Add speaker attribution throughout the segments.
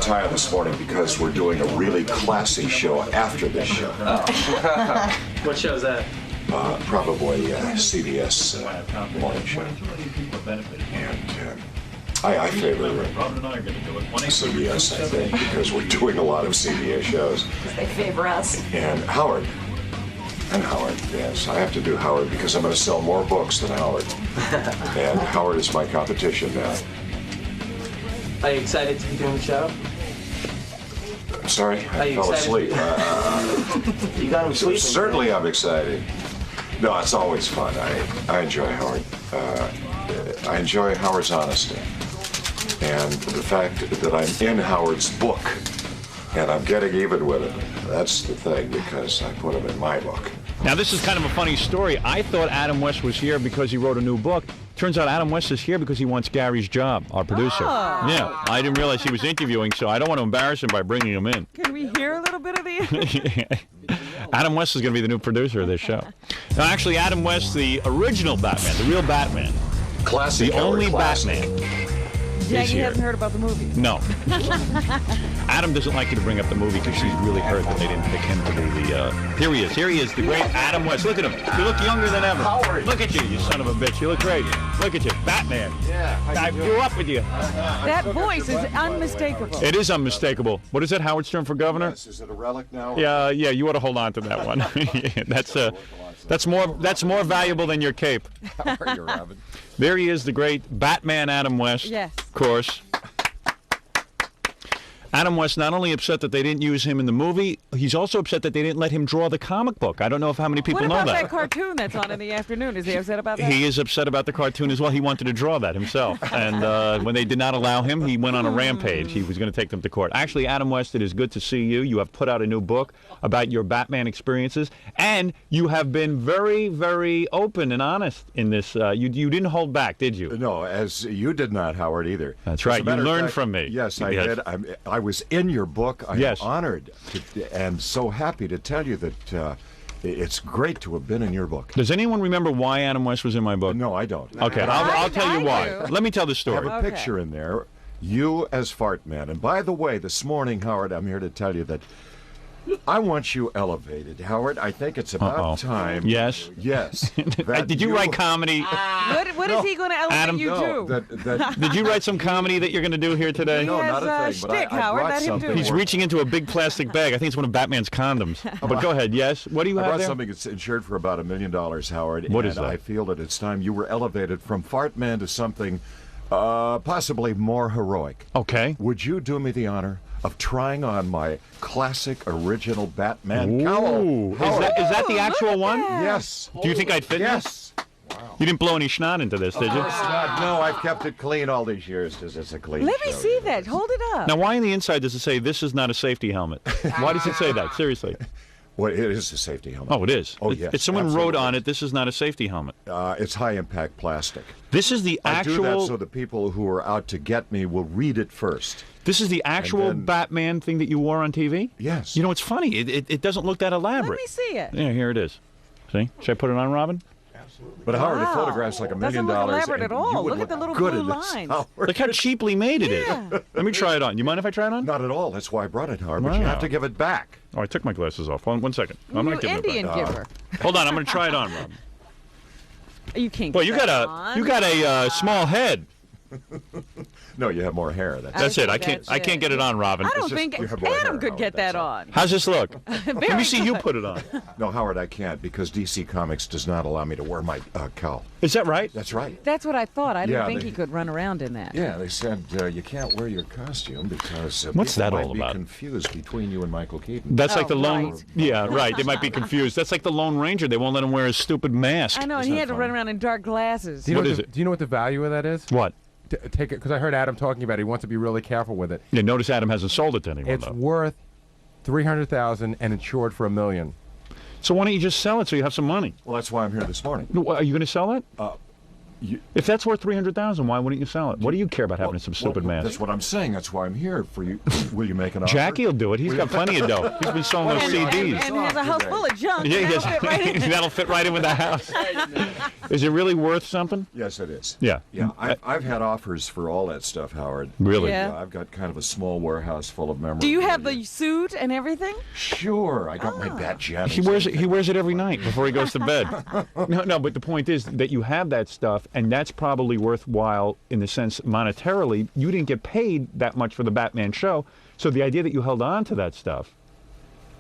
Speaker 1: tie this morning because we're doing a really classy show after this show.
Speaker 2: What show is that?
Speaker 1: Probably CBS morning show. And I favor CBS, I think, because we're doing a lot of CBS shows.
Speaker 3: They favor us.
Speaker 1: And Howard, yes. I have to do Howard because I'm going to sell more books than Howard. And Howard is my competition now.
Speaker 2: Are you excited to be doing the show?
Speaker 1: I'm sorry, I fell asleep.
Speaker 2: You got him sleeping.
Speaker 1: Certainly I'm excited. No, it's always fun. I enjoy Howard. I enjoy Howard's honesty. And the fact that I'm in Howard's book and I'm getting even with him, that's the thing, because I put him in my book.
Speaker 4: Now, this is kind of a funny story. I thought Adam West was here because he wrote a new book. Turns out Adam West is here because he wants Gary's job, our producer.
Speaker 3: Oh.
Speaker 4: Yeah, I didn't realize he was interviewing, so I don't want to embarrass him by bringing him in.
Speaker 3: Can we hear a little bit of the...
Speaker 4: Adam West is going to be the new producer of this show. Now, actually, Adam West, the original Batman, the real Batman,
Speaker 1: Classic.
Speaker 4: the only
Speaker 1: classic.
Speaker 4: Batman.
Speaker 3: Jackie hasn't heard about the movie.
Speaker 4: No. Adam doesn't like you to bring up the movie because she's really hurt that they didn't pick him to be the... Here he is. Here he is, the great Adam West. Look at him. You look younger than ever.
Speaker 1: Howard.
Speaker 4: Look at you son of a bitch. You look great. Look at you. Batman.
Speaker 1: Yeah.
Speaker 4: I grew up with you.
Speaker 3: That voice is unmistakable.
Speaker 4: It is unmistakable. What is that, Howard Stern for governor?
Speaker 1: Yes, is it a relic now?
Speaker 4: Yeah, you ought to hold on to that one. That's more valuable than your cape.
Speaker 1: How are you, Robin?
Speaker 4: There he is, the great Batman Adam West.
Speaker 3: Yes.
Speaker 4: Of course. Adam West not only upset that they didn't use him in the movie, he's also upset that they didn't let him draw the comic book. I don't know how many people know
Speaker 3: What
Speaker 4: that.
Speaker 3: about that cartoon that's on in the afternoon? Is he upset about that?
Speaker 4: He is upset about the cartoon as well. He wanted to draw that himself. And when they did not allow him, he went on a rampage. He was going to take them to court. Actually, Adam West, it is good to see you. You have put out a new book about your Batman experiences. And you have been very, very open and honest in this. You didn't hold back, did you?
Speaker 1: No, as you did not, Howard, either.
Speaker 4: That's right. You learned from me.
Speaker 1: Yes, I did. I was in your book. I am honored and so happy to tell you that it's great to have been in your book.
Speaker 4: Does anyone remember why Adam West was in my book?
Speaker 1: No, I don't.
Speaker 4: Okay, I'll tell you why. Let me tell the
Speaker 1: I
Speaker 4: story.
Speaker 1: have a picture in there, you as Fart Man. And by the way, this morning, Howard, I'm here to tell you that I want you elevated, Howard. I think it's about time.
Speaker 4: Yes?
Speaker 1: Yes.
Speaker 4: Did you write comedy?
Speaker 3: What is he going to elevate
Speaker 4: Adam,
Speaker 3: you to?
Speaker 4: Did you write some comedy that you're going to do here today?
Speaker 1: No,
Speaker 3: He
Speaker 1: not a
Speaker 3: has
Speaker 1: thing. But
Speaker 3: shtick,
Speaker 1: I
Speaker 3: Howard.
Speaker 1: brought
Speaker 3: Let him do
Speaker 1: something.
Speaker 3: it.
Speaker 4: He's reaching into a big plastic bag. I think it's one of Batman's condoms. But go ahead, yes? What do you
Speaker 1: I
Speaker 4: have
Speaker 1: brought
Speaker 4: there?
Speaker 1: something that's insured for about $1 million, Howard.
Speaker 4: What
Speaker 1: and
Speaker 4: is that?
Speaker 1: I feel that it's time you were elevated from Fart Man to something possibly more heroic.
Speaker 4: Okay.
Speaker 1: Would you do me the honor of trying on my classic original Batman cowl?
Speaker 4: Ooh. Is that the actual one?
Speaker 1: Yes.
Speaker 4: Do you think I'd fit in it?
Speaker 1: Yes.
Speaker 4: You didn't blow any snot into this, did you?
Speaker 1: No, I've kept it clean all these years because it's a clean
Speaker 3: Let me
Speaker 1: show,
Speaker 3: see
Speaker 1: you know.
Speaker 3: that. Hold it up.
Speaker 4: Now, why on the inside does it say, this is not a safety helmet? Why does it say that? Seriously.
Speaker 1: Well, it is a safety helmet.
Speaker 4: Oh, it is?
Speaker 1: Oh, yes.
Speaker 4: If someone wrote
Speaker 1: absolutely.
Speaker 4: on it, this is not a safety helmet.
Speaker 1: It's high-impact plastic.
Speaker 4: This is the
Speaker 1: I do that
Speaker 4: actual...
Speaker 1: so the people who are out to get me will read it first.
Speaker 4: This is the actual
Speaker 1: then-
Speaker 4: Batman thing that you wore on TV?
Speaker 1: Yes.
Speaker 4: You know, it's funny. It doesn't look that
Speaker 3: Let
Speaker 4: elaborate.
Speaker 3: me see it.
Speaker 4: Yeah, here it is. See? Should I put it on, Robin?
Speaker 1: But Howard, the
Speaker 3: Wow.
Speaker 1: photograph's like $1 million.
Speaker 3: Doesn't look elaborate
Speaker 1: and
Speaker 3: at all.
Speaker 1: you would
Speaker 3: Look at the little
Speaker 1: good
Speaker 3: blue
Speaker 1: in this,
Speaker 3: lines.
Speaker 1: Howard.
Speaker 4: Look how cheaply made it is.
Speaker 3: Yeah.
Speaker 4: Let me try it on. You mind if I try it on?
Speaker 1: Not at all. That's why I brought it, Howard. But you
Speaker 4: Wow.
Speaker 1: have to give it back.
Speaker 4: Oh, I took my glasses off. One second. I'm
Speaker 3: You
Speaker 4: not giving
Speaker 3: Indian
Speaker 4: it back.
Speaker 3: giver.
Speaker 4: Hold on. I'm going to try it on, Robin.
Speaker 3: You can't
Speaker 4: Well,
Speaker 3: get
Speaker 4: you
Speaker 3: that
Speaker 4: got
Speaker 3: on.
Speaker 4: you got a small head.
Speaker 1: No, you have more hair.
Speaker 4: That's it. I can't get it on, Robin.
Speaker 3: I don't
Speaker 1: just-
Speaker 3: think
Speaker 1: you have more hair,
Speaker 3: Adam could
Speaker 1: Howard,
Speaker 3: get that
Speaker 1: that's all.
Speaker 3: on.
Speaker 4: How's this look? Let me
Speaker 3: Very
Speaker 4: see you
Speaker 3: good.
Speaker 4: put it on.
Speaker 1: No, Howard, I can't because DC Comics does not allow me to wear my cowl.
Speaker 4: Is that right?
Speaker 1: That's right.
Speaker 3: That's what I thought. I didn't
Speaker 1: Yeah,
Speaker 3: think
Speaker 1: they-
Speaker 3: he could run around in that.
Speaker 1: Yeah, they said you can't wear your costume because
Speaker 4: What's
Speaker 1: people
Speaker 4: that
Speaker 1: might
Speaker 4: all
Speaker 1: be
Speaker 4: about?
Speaker 1: confused between you and Michael Keaton.
Speaker 4: That's like
Speaker 3: Oh,
Speaker 4: the Lone...
Speaker 3: right.
Speaker 4: Yeah, right. They might be confused. That's like the Lone Ranger. They won't let him wear his stupid mask.
Speaker 3: I know, and
Speaker 1: Isn't
Speaker 3: he
Speaker 1: that
Speaker 3: had to
Speaker 1: funny?
Speaker 3: run around in dark glasses.
Speaker 5: Do you know
Speaker 4: What
Speaker 5: what
Speaker 4: is
Speaker 5: the,
Speaker 4: it?
Speaker 5: Do you know what the value of that is?
Speaker 4: What?
Speaker 5: Take it because I heard Adam talking about it. He wants to be really careful with it.
Speaker 4: Yeah, notice Adam hasn't sold it to anyone,
Speaker 5: It's
Speaker 4: though.
Speaker 5: worth $300,000 and insured for $1 million.
Speaker 4: So why don't you just sell it so you have some money?
Speaker 1: Well, that's why I'm here this morning.
Speaker 4: Are you going to sell it? If that's worth $300,000, why wouldn't you sell it? What do you care about having some stupid mask?
Speaker 1: That's what I'm saying. That's why I'm here for you. Will you make an offer?
Speaker 4: Jackie will do it. He's got plenty of dough. He's been selling those
Speaker 3: And
Speaker 4: CDs.
Speaker 3: he has a house full of junk.
Speaker 4: Yeah,
Speaker 3: and
Speaker 4: yes.
Speaker 3: that'll fit right in.
Speaker 4: That'll fit right in with the house. Is it really worth something?
Speaker 1: Yes, it is.
Speaker 4: Yeah.
Speaker 1: Yeah, I've had offers for all that stuff, Howard.
Speaker 4: Really?
Speaker 3: Yeah.
Speaker 1: I've got kind of a small warehouse full of memorabilia.
Speaker 3: Do you have the suit and everything?
Speaker 1: Sure, I got my bat jammies.
Speaker 4: He wears it every night before he goes to bed. No, but the point is that you have that stuff, and that's probably worthwhile in the sense monetarily. You didn't get paid that much for the Batman show, so the idea that you held on to that stuff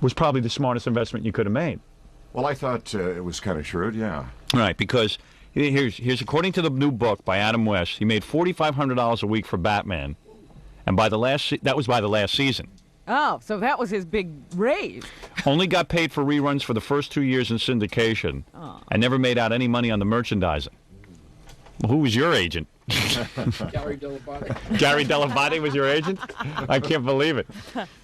Speaker 4: was probably the smartest investment you could have made.
Speaker 1: Well, I thought it was kind of shrewd, yeah.
Speaker 4: Right, because here's according to the new book by Adam West, he made $4,500 a week for Batman, and that was by the last season.
Speaker 3: Oh, so that was his big raise.
Speaker 4: Only got paid for reruns for the first 2 years in syndication, and never made out any money on the merchandising. Well, who was your agent?
Speaker 2: Gary Delabate.
Speaker 4: Gary Delabate was your agent? I can't believe it.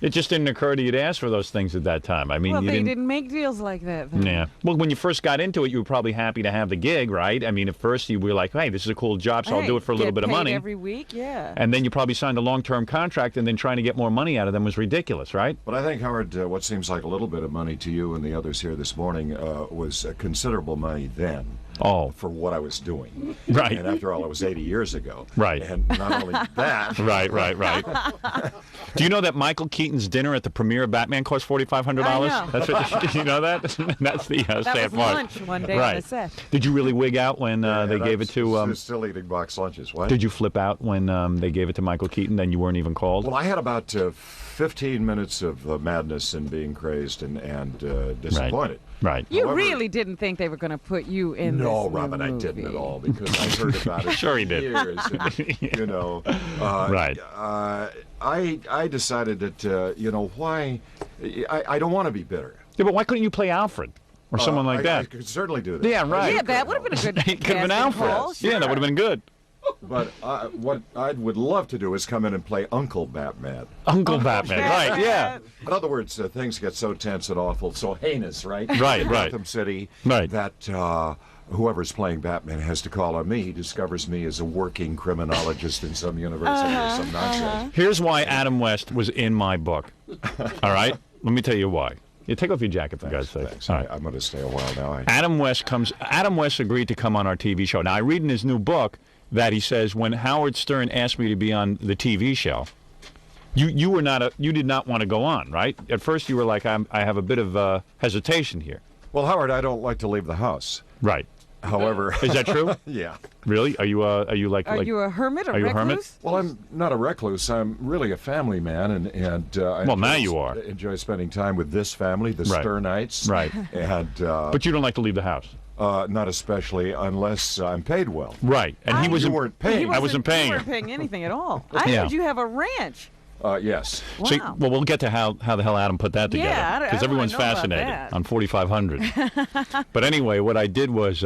Speaker 4: It just didn't occur to you to ask for those things at that time. I mean,
Speaker 3: Well,
Speaker 4: you
Speaker 3: they didn't make deals like that then.
Speaker 4: Yeah. Well, when you first got into it, you were probably happy to have the gig, right? I mean, at first you were like, hey, this is a cool job, so I'll do it for a little
Speaker 3: Get
Speaker 4: bit of
Speaker 3: paid
Speaker 4: money.
Speaker 3: every week, yeah.
Speaker 4: And then you probably signed a long-term contract, and then trying to get more money out of them was ridiculous, right?
Speaker 1: But I think, Howard, what seems like a little bit of money to you and the others here this morning was considerable money then.
Speaker 4: Oh.
Speaker 1: For what I was doing.
Speaker 4: Right.
Speaker 1: And after all, it was 80 years ago.
Speaker 4: Right.
Speaker 1: And not only that.
Speaker 4: Right. Do you know that Michael Keaton's dinner at the premiere of Batman cost $4,500?
Speaker 3: I know.
Speaker 4: That's what, you know that? That's the
Speaker 3: That
Speaker 4: sad
Speaker 3: was
Speaker 4: part.
Speaker 3: lunch one day
Speaker 4: right.
Speaker 3: on the set.
Speaker 4: Did you really wig out when they gave it to...
Speaker 1: I'm still eating box lunches. What?
Speaker 4: Did you flip out when they gave it to Michael Keaton, then you weren't even called?
Speaker 1: Well, I had about 15 minutes of madness and being crazed and disappointed.
Speaker 4: Right.
Speaker 3: You
Speaker 1: However-
Speaker 3: really didn't think they were going to put you in
Speaker 1: No,
Speaker 3: this new
Speaker 1: Robin, I
Speaker 3: movie.
Speaker 1: didn't at all because I heard about it
Speaker 4: Sure
Speaker 1: for
Speaker 4: he did.
Speaker 1: years. And, you know,
Speaker 4: Right.
Speaker 1: I decided that why I don't want to be bitter.
Speaker 4: Yeah, but why couldn't you play Alfred or someone like
Speaker 1: I
Speaker 4: that?
Speaker 1: could certainly do that.
Speaker 4: Yeah, right.
Speaker 3: Yeah, that would have been a good
Speaker 4: It could have been
Speaker 3: casting
Speaker 4: Alfred.
Speaker 3: call,
Speaker 4: Yeah, that
Speaker 3: sure.
Speaker 4: would have been good.
Speaker 1: But what I would love to do is come in and play Uncle Batman.
Speaker 4: Uncle Batman. Right, yeah.
Speaker 1: In other words, things get so tense and awful, so heinous, right?
Speaker 4: Right,
Speaker 1: in
Speaker 4: right.
Speaker 1: Gotham City,
Speaker 4: Right.
Speaker 1: that whoever's playing Batman has to call on me. He discovers me as a working criminologist in some university or some nonsense.
Speaker 4: Here's why Adam West was in my book. All right? Let me tell you why. Yeah, take off your jacket, for God's sake.
Speaker 1: Thanks.
Speaker 4: All right.
Speaker 1: I'm going to stay a while now.
Speaker 4: Adam West agreed to come on our TV show. Now, I read in his new book that he says, when Howard Stern asked me to be on the TV show, you did not want to go on, right? At first you were like, I have a bit of hesitation here.
Speaker 1: Well, Howard, I don't like to leave the house.
Speaker 4: Right.
Speaker 1: However,
Speaker 4: Is that true?
Speaker 1: yeah.
Speaker 4: Really? Are you like
Speaker 3: Are you a hermit,
Speaker 4: are you a hermit?
Speaker 3: recluse?
Speaker 1: Well, I'm not a recluse. I'm really a family man, and I
Speaker 4: Well, now you are.
Speaker 1: enjoy spending time with this family, the
Speaker 4: Right.
Speaker 1: Sternites.
Speaker 4: Right.
Speaker 1: And
Speaker 4: But you don't like to leave the house.
Speaker 1: not especially unless I'm paid well.
Speaker 4: Right. And he
Speaker 3: I-
Speaker 4: was
Speaker 1: You weren't paying.
Speaker 4: I wasn't paying
Speaker 3: You
Speaker 4: you.
Speaker 3: weren't paying anything at all. I
Speaker 4: Yeah.
Speaker 3: heard you have a ranch.
Speaker 1: Yes.
Speaker 3: Wow.
Speaker 4: See, well, we'll get to how the hell Adam put that together.
Speaker 3: Yeah, I
Speaker 4: because
Speaker 3: wanna
Speaker 4: everyone's
Speaker 3: know about
Speaker 4: fascinated
Speaker 3: that.
Speaker 4: on 4,500. But anyway, what I did was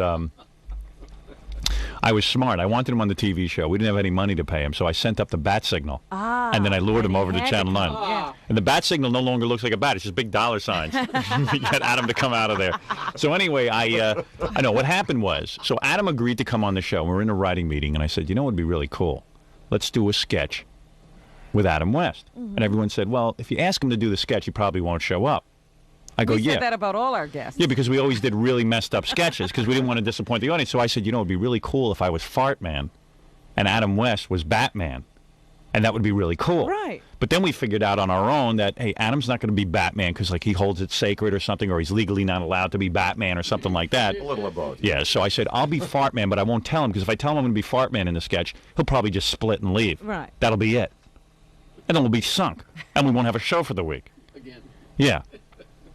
Speaker 4: I was smart. I wanted him on the TV show. We didn't have any money to pay him, so I sent up the bat signal. And then I lured him over to
Speaker 3: had to
Speaker 4: Channel 9.
Speaker 3: come, yeah.
Speaker 4: And the bat signal no longer looks like a bat. It's just big dollar signs. You get Adam to come out of there. So anyway, I know what happened was, so Adam agreed to come on the show. We were in a writing meeting, and I said, you know what would be really cool? Let's do a sketch with Adam West. And everyone said, well, if you ask him to do the sketch, he probably won't show up. I go,
Speaker 3: We
Speaker 4: yeah.
Speaker 3: said that about all our guests.
Speaker 4: Yeah, because we always did really messed up sketches because we didn't want to disappoint the audience. So I said, you know, it'd be really cool if I was Fart Man and Adam West was Batman. And that would be really cool.
Speaker 3: Right.
Speaker 4: But then we figured out on our own that, hey, Adam's not going to be Batman because, like, he holds it sacred or something, or he's legally not allowed to be Batman or something like that.
Speaker 1: A little of both.
Speaker 4: Yeah, so I said, I'll be Fart Man, but I won't tell him because if I tell him I'm going to be Fart Man in the sketch, he'll probably just split and leave.
Speaker 3: Right.
Speaker 4: That'll be it. And then we'll be sunk. And we won't have a show for the week.
Speaker 2: Again.
Speaker 4: Yeah.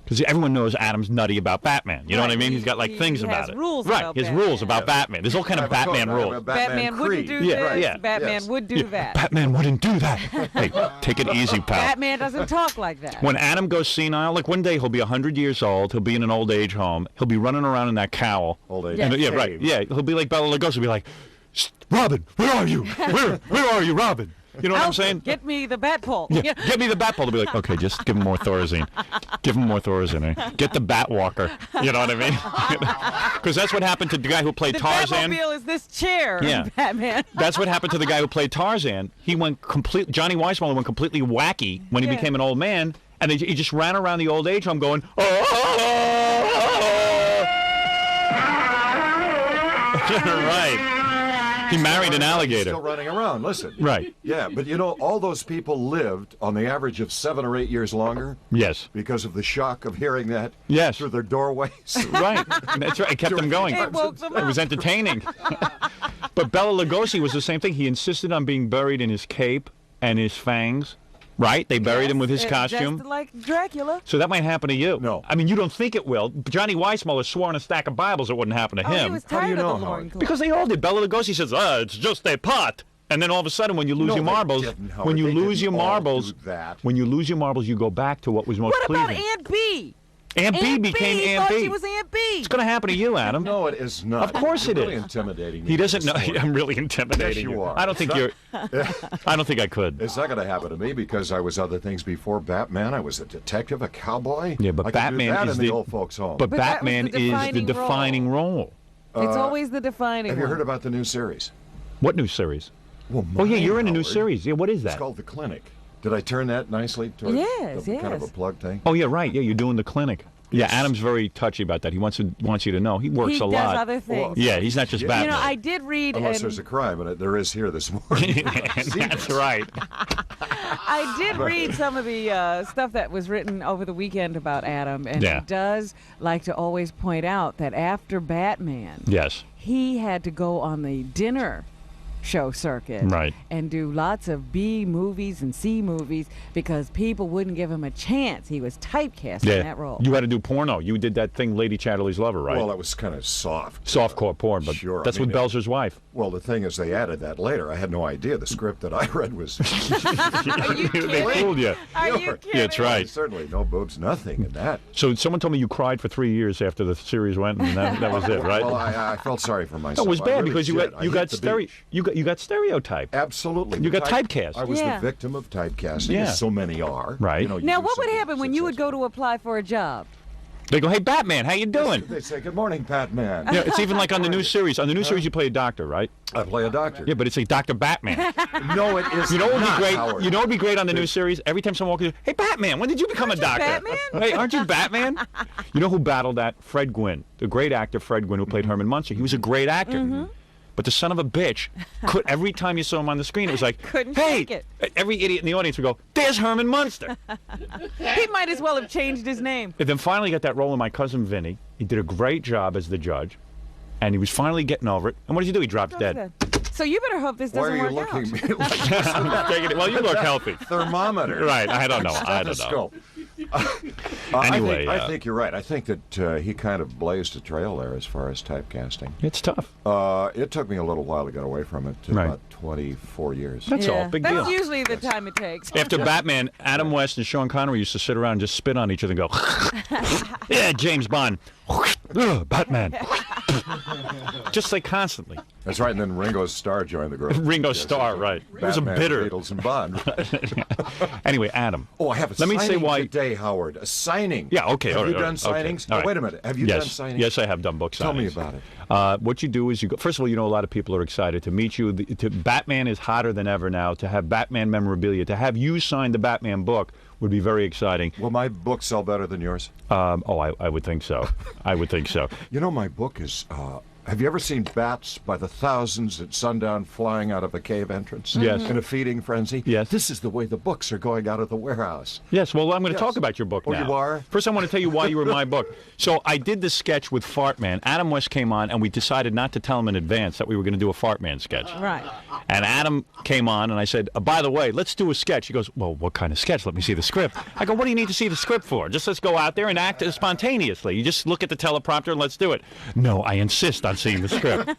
Speaker 4: Because everyone knows Adam's nutty about Batman. You know what I
Speaker 3: Right.
Speaker 4: mean? He's got like
Speaker 3: He
Speaker 4: things
Speaker 3: has
Speaker 4: about it.
Speaker 3: rules
Speaker 4: right.
Speaker 3: about
Speaker 4: His
Speaker 3: Batman.
Speaker 4: rules about Batman. There's all kind of
Speaker 1: I have a
Speaker 4: Batman
Speaker 1: code. I have
Speaker 4: rules.
Speaker 1: a
Speaker 3: Batman wouldn't
Speaker 1: creed.
Speaker 3: do
Speaker 4: Yeah,
Speaker 3: this.
Speaker 4: right, yeah.
Speaker 3: Batman
Speaker 1: Yes.
Speaker 3: would do that.
Speaker 4: Batman wouldn't do that. Hey, take it easy, pal.
Speaker 3: Batman doesn't talk like that.
Speaker 4: When Adam goes senile, like one day he'll be 100 years old, he'll be in an old age home, he'll be running around in that cowl.
Speaker 1: Old age
Speaker 4: And, yeah, right.
Speaker 1: cave.
Speaker 4: Yeah, he'll be like Bela Lugosi. He'll be like, Robin, where are you? Where are you, Robin? You know what I'm
Speaker 3: Alfred,
Speaker 4: saying?
Speaker 3: Get me the bat pole.
Speaker 4: Yeah, get me the bat pole. To be like, okay, just give him more Thorazine. Give him more Thorazine. Eh? Get the bat walker. You know what I mean? Because that's what happened to the guy who played
Speaker 3: The
Speaker 4: Tarzan.
Speaker 3: Batmobile is this chair.
Speaker 4: Yeah.
Speaker 3: in Batman.
Speaker 4: That's what happened to the guy who played Tarzan. He went Johnny Weissmuller went completely wacky when he
Speaker 3: Yeah.
Speaker 4: became an old man, and he just ran around the old age home going, oh. Right. He married an alligator.
Speaker 1: Still running around. Listen.
Speaker 4: Right.
Speaker 1: Yeah, but you know, all those people lived on the average of 7 or 8 years longer
Speaker 4: Yes.
Speaker 1: because of the shock of hearing that
Speaker 4: Yes.
Speaker 1: through their doorways.
Speaker 4: Right. That's right. It kept them going.
Speaker 3: It woke them
Speaker 4: It was
Speaker 3: up.
Speaker 4: entertaining. But Bela Lugosi was the same thing. He insisted on being buried in his cape and his fangs. Right? They buried him with his costume.
Speaker 3: Just like Dracula.
Speaker 4: So that might happen to you.
Speaker 1: No.
Speaker 4: I mean, you don't think it will. Johnny Weissmuller swore on a stack of Bibles it wouldn't happen to
Speaker 3: Oh, he
Speaker 4: him.
Speaker 3: was
Speaker 1: How do you
Speaker 3: tired
Speaker 1: know,
Speaker 3: of the
Speaker 1: Howard?
Speaker 3: loincloth.
Speaker 4: Because they all did. Bela Lugosi says, it's just a pot. And then all of a sudden, when you lose
Speaker 1: No,
Speaker 4: your
Speaker 1: they
Speaker 4: marbles,
Speaker 1: didn't, Howard.
Speaker 4: when you
Speaker 1: They
Speaker 4: lose
Speaker 1: didn't
Speaker 4: your
Speaker 1: all
Speaker 4: marbles,
Speaker 1: do that.
Speaker 4: when you lose your marbles, you go back to what was most
Speaker 3: What about
Speaker 4: pleasing.
Speaker 3: Aunt B?
Speaker 4: Aunt B became
Speaker 3: He
Speaker 4: Aunt
Speaker 3: thought
Speaker 4: B.
Speaker 3: she was Aunt B.
Speaker 4: It's going to happen to you, Adam.
Speaker 1: No, it is not.
Speaker 4: Of course
Speaker 1: You're
Speaker 4: it
Speaker 1: really
Speaker 4: is.
Speaker 1: intimidating me
Speaker 4: He doesn't know.
Speaker 1: this morning.
Speaker 4: I'm really intimidating
Speaker 1: Yes, you are.
Speaker 4: I don't think you're. I don't think I could.
Speaker 1: It's not going to happen to me because I was other things before Batman. I was a detective, a cowboy.
Speaker 4: Yeah, but
Speaker 1: I could
Speaker 4: Batman
Speaker 1: do that
Speaker 4: is
Speaker 1: in the
Speaker 4: the
Speaker 1: old folks' home.
Speaker 4: But
Speaker 3: But that was
Speaker 4: Batman
Speaker 3: the
Speaker 4: is the defining role.
Speaker 3: It's always the defining
Speaker 1: have you
Speaker 3: one.
Speaker 1: heard about the new series?
Speaker 4: What new series?
Speaker 1: Well,
Speaker 4: Oh yeah,
Speaker 1: mine,
Speaker 4: you're in a new
Speaker 1: Howard.
Speaker 4: series. Yeah, what is
Speaker 1: It's
Speaker 4: that?
Speaker 1: called The Clinic. Did I turn that nicely towards
Speaker 3: Yes,
Speaker 1: the kind of a
Speaker 3: yes.
Speaker 1: plug thing?
Speaker 4: Oh yeah, right. Yeah, you're doing the clinic. Yeah, Adam's very touchy about that. He wants you to know he works
Speaker 3: He
Speaker 4: a
Speaker 3: does
Speaker 4: lot.
Speaker 3: other things.
Speaker 4: Yeah, he's not just
Speaker 1: Yeah.
Speaker 4: Batman.
Speaker 3: You know, I did read,
Speaker 1: Unless
Speaker 3: and
Speaker 1: there's a crime, and there is here this morning.
Speaker 4: That's right.
Speaker 3: I did read some of the stuff that was written over the weekend about Adam, and
Speaker 4: Yeah.
Speaker 3: he does like to always point out that after Batman,
Speaker 4: Yes.
Speaker 3: he had to go on the dinner show circuit
Speaker 4: Right.
Speaker 3: and do lots of B movies and C movies because people wouldn't give him a chance. He was typecast in that role.
Speaker 4: You had to do porno. You did that thing, Lady Chatterley's Lover, right?
Speaker 1: Well, that was kind of soft.
Speaker 4: Softcore porn, but
Speaker 1: Sure, I
Speaker 4: that's
Speaker 1: mean,
Speaker 4: with Belzer's wife.
Speaker 1: Well, the thing is, they added that later. I had no idea. The script that I read was.
Speaker 3: Are you
Speaker 4: They
Speaker 3: kidding?
Speaker 4: fooled you.
Speaker 3: Are you
Speaker 1: Yeah,
Speaker 3: kidding?
Speaker 4: Yeah, that's right.
Speaker 1: Certainly no boobs, nothing in that.
Speaker 4: So someone told me you cried for 3 years after the series went, and that was it, right?
Speaker 1: Well, I felt sorry for myself.
Speaker 4: it was
Speaker 1: I
Speaker 4: bad
Speaker 1: really
Speaker 4: because you
Speaker 1: did.
Speaker 4: got
Speaker 1: I
Speaker 4: you
Speaker 1: hit
Speaker 4: got
Speaker 1: the beach.
Speaker 4: you got stereotyped.
Speaker 1: Absolutely.
Speaker 4: You got typecast.
Speaker 1: I was
Speaker 3: Yeah.
Speaker 1: the victim of typecasting,
Speaker 4: Yeah.
Speaker 1: as so many are.
Speaker 4: Right.
Speaker 1: You know, you
Speaker 3: Now,
Speaker 1: do
Speaker 3: what would
Speaker 1: something
Speaker 3: happen when you would go
Speaker 1: successful.
Speaker 3: to apply for a job?
Speaker 4: They go, "Hey, Batman, how you doing?"
Speaker 1: They say, "Good morning, Batman."
Speaker 4: Yeah, it's even like on the new series. On the new series, you play a doctor, right?
Speaker 1: I play a doctor.
Speaker 4: Yeah, but it's like Dr. Batman.
Speaker 1: No, it is
Speaker 4: You know what would
Speaker 1: not,
Speaker 4: be great?
Speaker 1: Howard.
Speaker 4: You know what would be great on the new series? Every time someone walks in, "Hey, Batman, when did you become a doctor?"
Speaker 3: Batman?
Speaker 4: Hey, aren't you Batman? You know who battled that? Fred Gwynn, the great actor Fred Gwynn, who played Herman Munster. He was a great actor. But the son of a bitch, every time you saw him on the screen, it was like,
Speaker 3: Couldn't
Speaker 4: "Hey!"
Speaker 3: take it.
Speaker 4: Every idiot in the audience would go, "There's Herman Munster."
Speaker 3: He might as well have changed his name.
Speaker 4: And then finally got that role in My Cousin Vinny. He did a great job as the judge, and he was finally getting over it. And what did he do? He dropped dead.
Speaker 3: So you better hope this
Speaker 1: Why
Speaker 3: doesn't
Speaker 1: are you
Speaker 3: work
Speaker 1: looking
Speaker 3: out.
Speaker 1: at me like
Speaker 4: I'm taking it. Well, you look healthy.
Speaker 1: thermometer?
Speaker 4: Right, I don't know. I don't know.
Speaker 1: Stethoscope.
Speaker 4: Anyway,
Speaker 1: I think you're right. I think that he kind of blazed a trail there as far as typecasting.
Speaker 4: It's tough.
Speaker 1: It took me a little while to get away from it,
Speaker 4: Right.
Speaker 1: about 24 years.
Speaker 4: That's all.
Speaker 3: Yeah,
Speaker 4: Big
Speaker 3: that's
Speaker 4: deal.
Speaker 3: usually the time it takes.
Speaker 4: After Batman, Adam West and Sean Connery used to sit around and just spit on each other and go, "Yeah, James Bond, Batman," just like constantly.
Speaker 1: That's right. And then Ringo Starr joined the group.
Speaker 4: Ringo
Speaker 1: Yes,
Speaker 4: Starr, right? He was a
Speaker 1: Batman,
Speaker 4: bitter.
Speaker 1: Beatles, and Bond.
Speaker 4: Anyway, Adam.
Speaker 1: Oh, I have a
Speaker 4: Let me
Speaker 1: signing
Speaker 4: say why.
Speaker 1: today, Howard. A signing.
Speaker 4: Yeah, okay.
Speaker 1: Have
Speaker 4: all right,
Speaker 1: you done
Speaker 4: all right,
Speaker 1: signings?
Speaker 4: okay, all
Speaker 1: Oh, wait a
Speaker 4: right.
Speaker 1: minute. Have you
Speaker 4: Yes,
Speaker 1: done signings?
Speaker 4: yes, I have done book signings.
Speaker 1: Tell me about it.
Speaker 4: What you do is you go. First of all, you know a lot of people are excited to meet you. Batman is hotter than ever now. To have Batman memorabilia, to have you sign the Batman book would be very exciting.
Speaker 1: Will my book sell better than yours?
Speaker 4: I would think so. I would think so.
Speaker 1: You know, my book is. Have you ever seen bats by the thousands at sundown flying out of a cave entrance?
Speaker 4: Yes.
Speaker 1: In a feeding frenzy?
Speaker 4: Yes.
Speaker 1: This is the way the books are going out of the warehouse.
Speaker 4: Yes, well, I'm going to
Speaker 1: Yes.
Speaker 4: talk about your book
Speaker 1: Oh,
Speaker 4: now.
Speaker 1: you are?
Speaker 4: First, I want to tell you why you were in my book. So I did this sketch with Fartman. Adam West came on, and we decided not to tell him in advance that we were going to do a Fartman sketch.
Speaker 3: Right.
Speaker 4: And Adam came on, and I said, by the way, let's do a sketch. He goes, well, what kind of sketch? Let me see the script. I go, what do you need to see the script for? Just let's go out there and act spontaneously. You just look at the teleprompter and let's do it. No, I insist on seeing the script.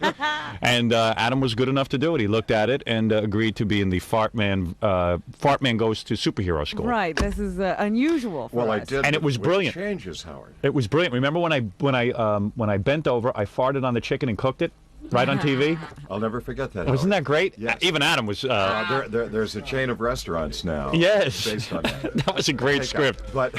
Speaker 4: And Adam was good enough to do it. He looked at it and agreed to be in the Fartman Goes to Superhero School.
Speaker 3: Right. This is unusual for
Speaker 1: Well, I
Speaker 3: us.
Speaker 1: did.
Speaker 4: And it was
Speaker 1: with
Speaker 4: brilliant.
Speaker 1: Changes, Howard.
Speaker 4: It was brilliant. Remember when I bent over, I farted on the chicken and cooked it? right on TV.
Speaker 1: I'll never forget that.
Speaker 4: Wasn't that great?
Speaker 1: Yes.
Speaker 4: Even Adam was.
Speaker 1: There's a chain of restaurants now.
Speaker 4: Yes.
Speaker 1: Based on that.
Speaker 4: That was a great script.
Speaker 1: But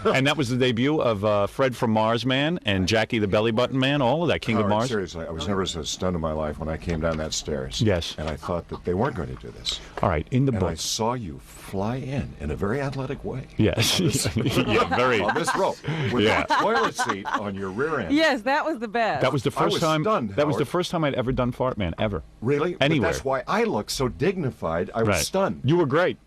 Speaker 4: And that was the debut of Fred from Mars Man and Jackie the Belly Button Man, all of that, King of
Speaker 1: Howard,
Speaker 4: Mars.
Speaker 1: seriously, I was never so stunned in my life when I came down that stairs.
Speaker 4: Yes.
Speaker 1: And I thought that they weren't going to do this.
Speaker 4: All right, in the
Speaker 1: And
Speaker 4: book.
Speaker 1: I saw you fly in a very athletic way.
Speaker 4: Yes. Yeah, very.
Speaker 1: On this rope, with
Speaker 4: Yeah.
Speaker 1: a toilet seat on your rear end.
Speaker 3: Yes, that was the best.
Speaker 4: That was the
Speaker 1: I
Speaker 4: first
Speaker 1: was
Speaker 4: time.
Speaker 1: stunned,
Speaker 4: That was the
Speaker 1: Howard.
Speaker 4: first time I'd ever done Fart Man ever.
Speaker 1: Really?
Speaker 4: Anywhere.
Speaker 1: But that's why I looked so dignified. I was stunned.
Speaker 4: You were great.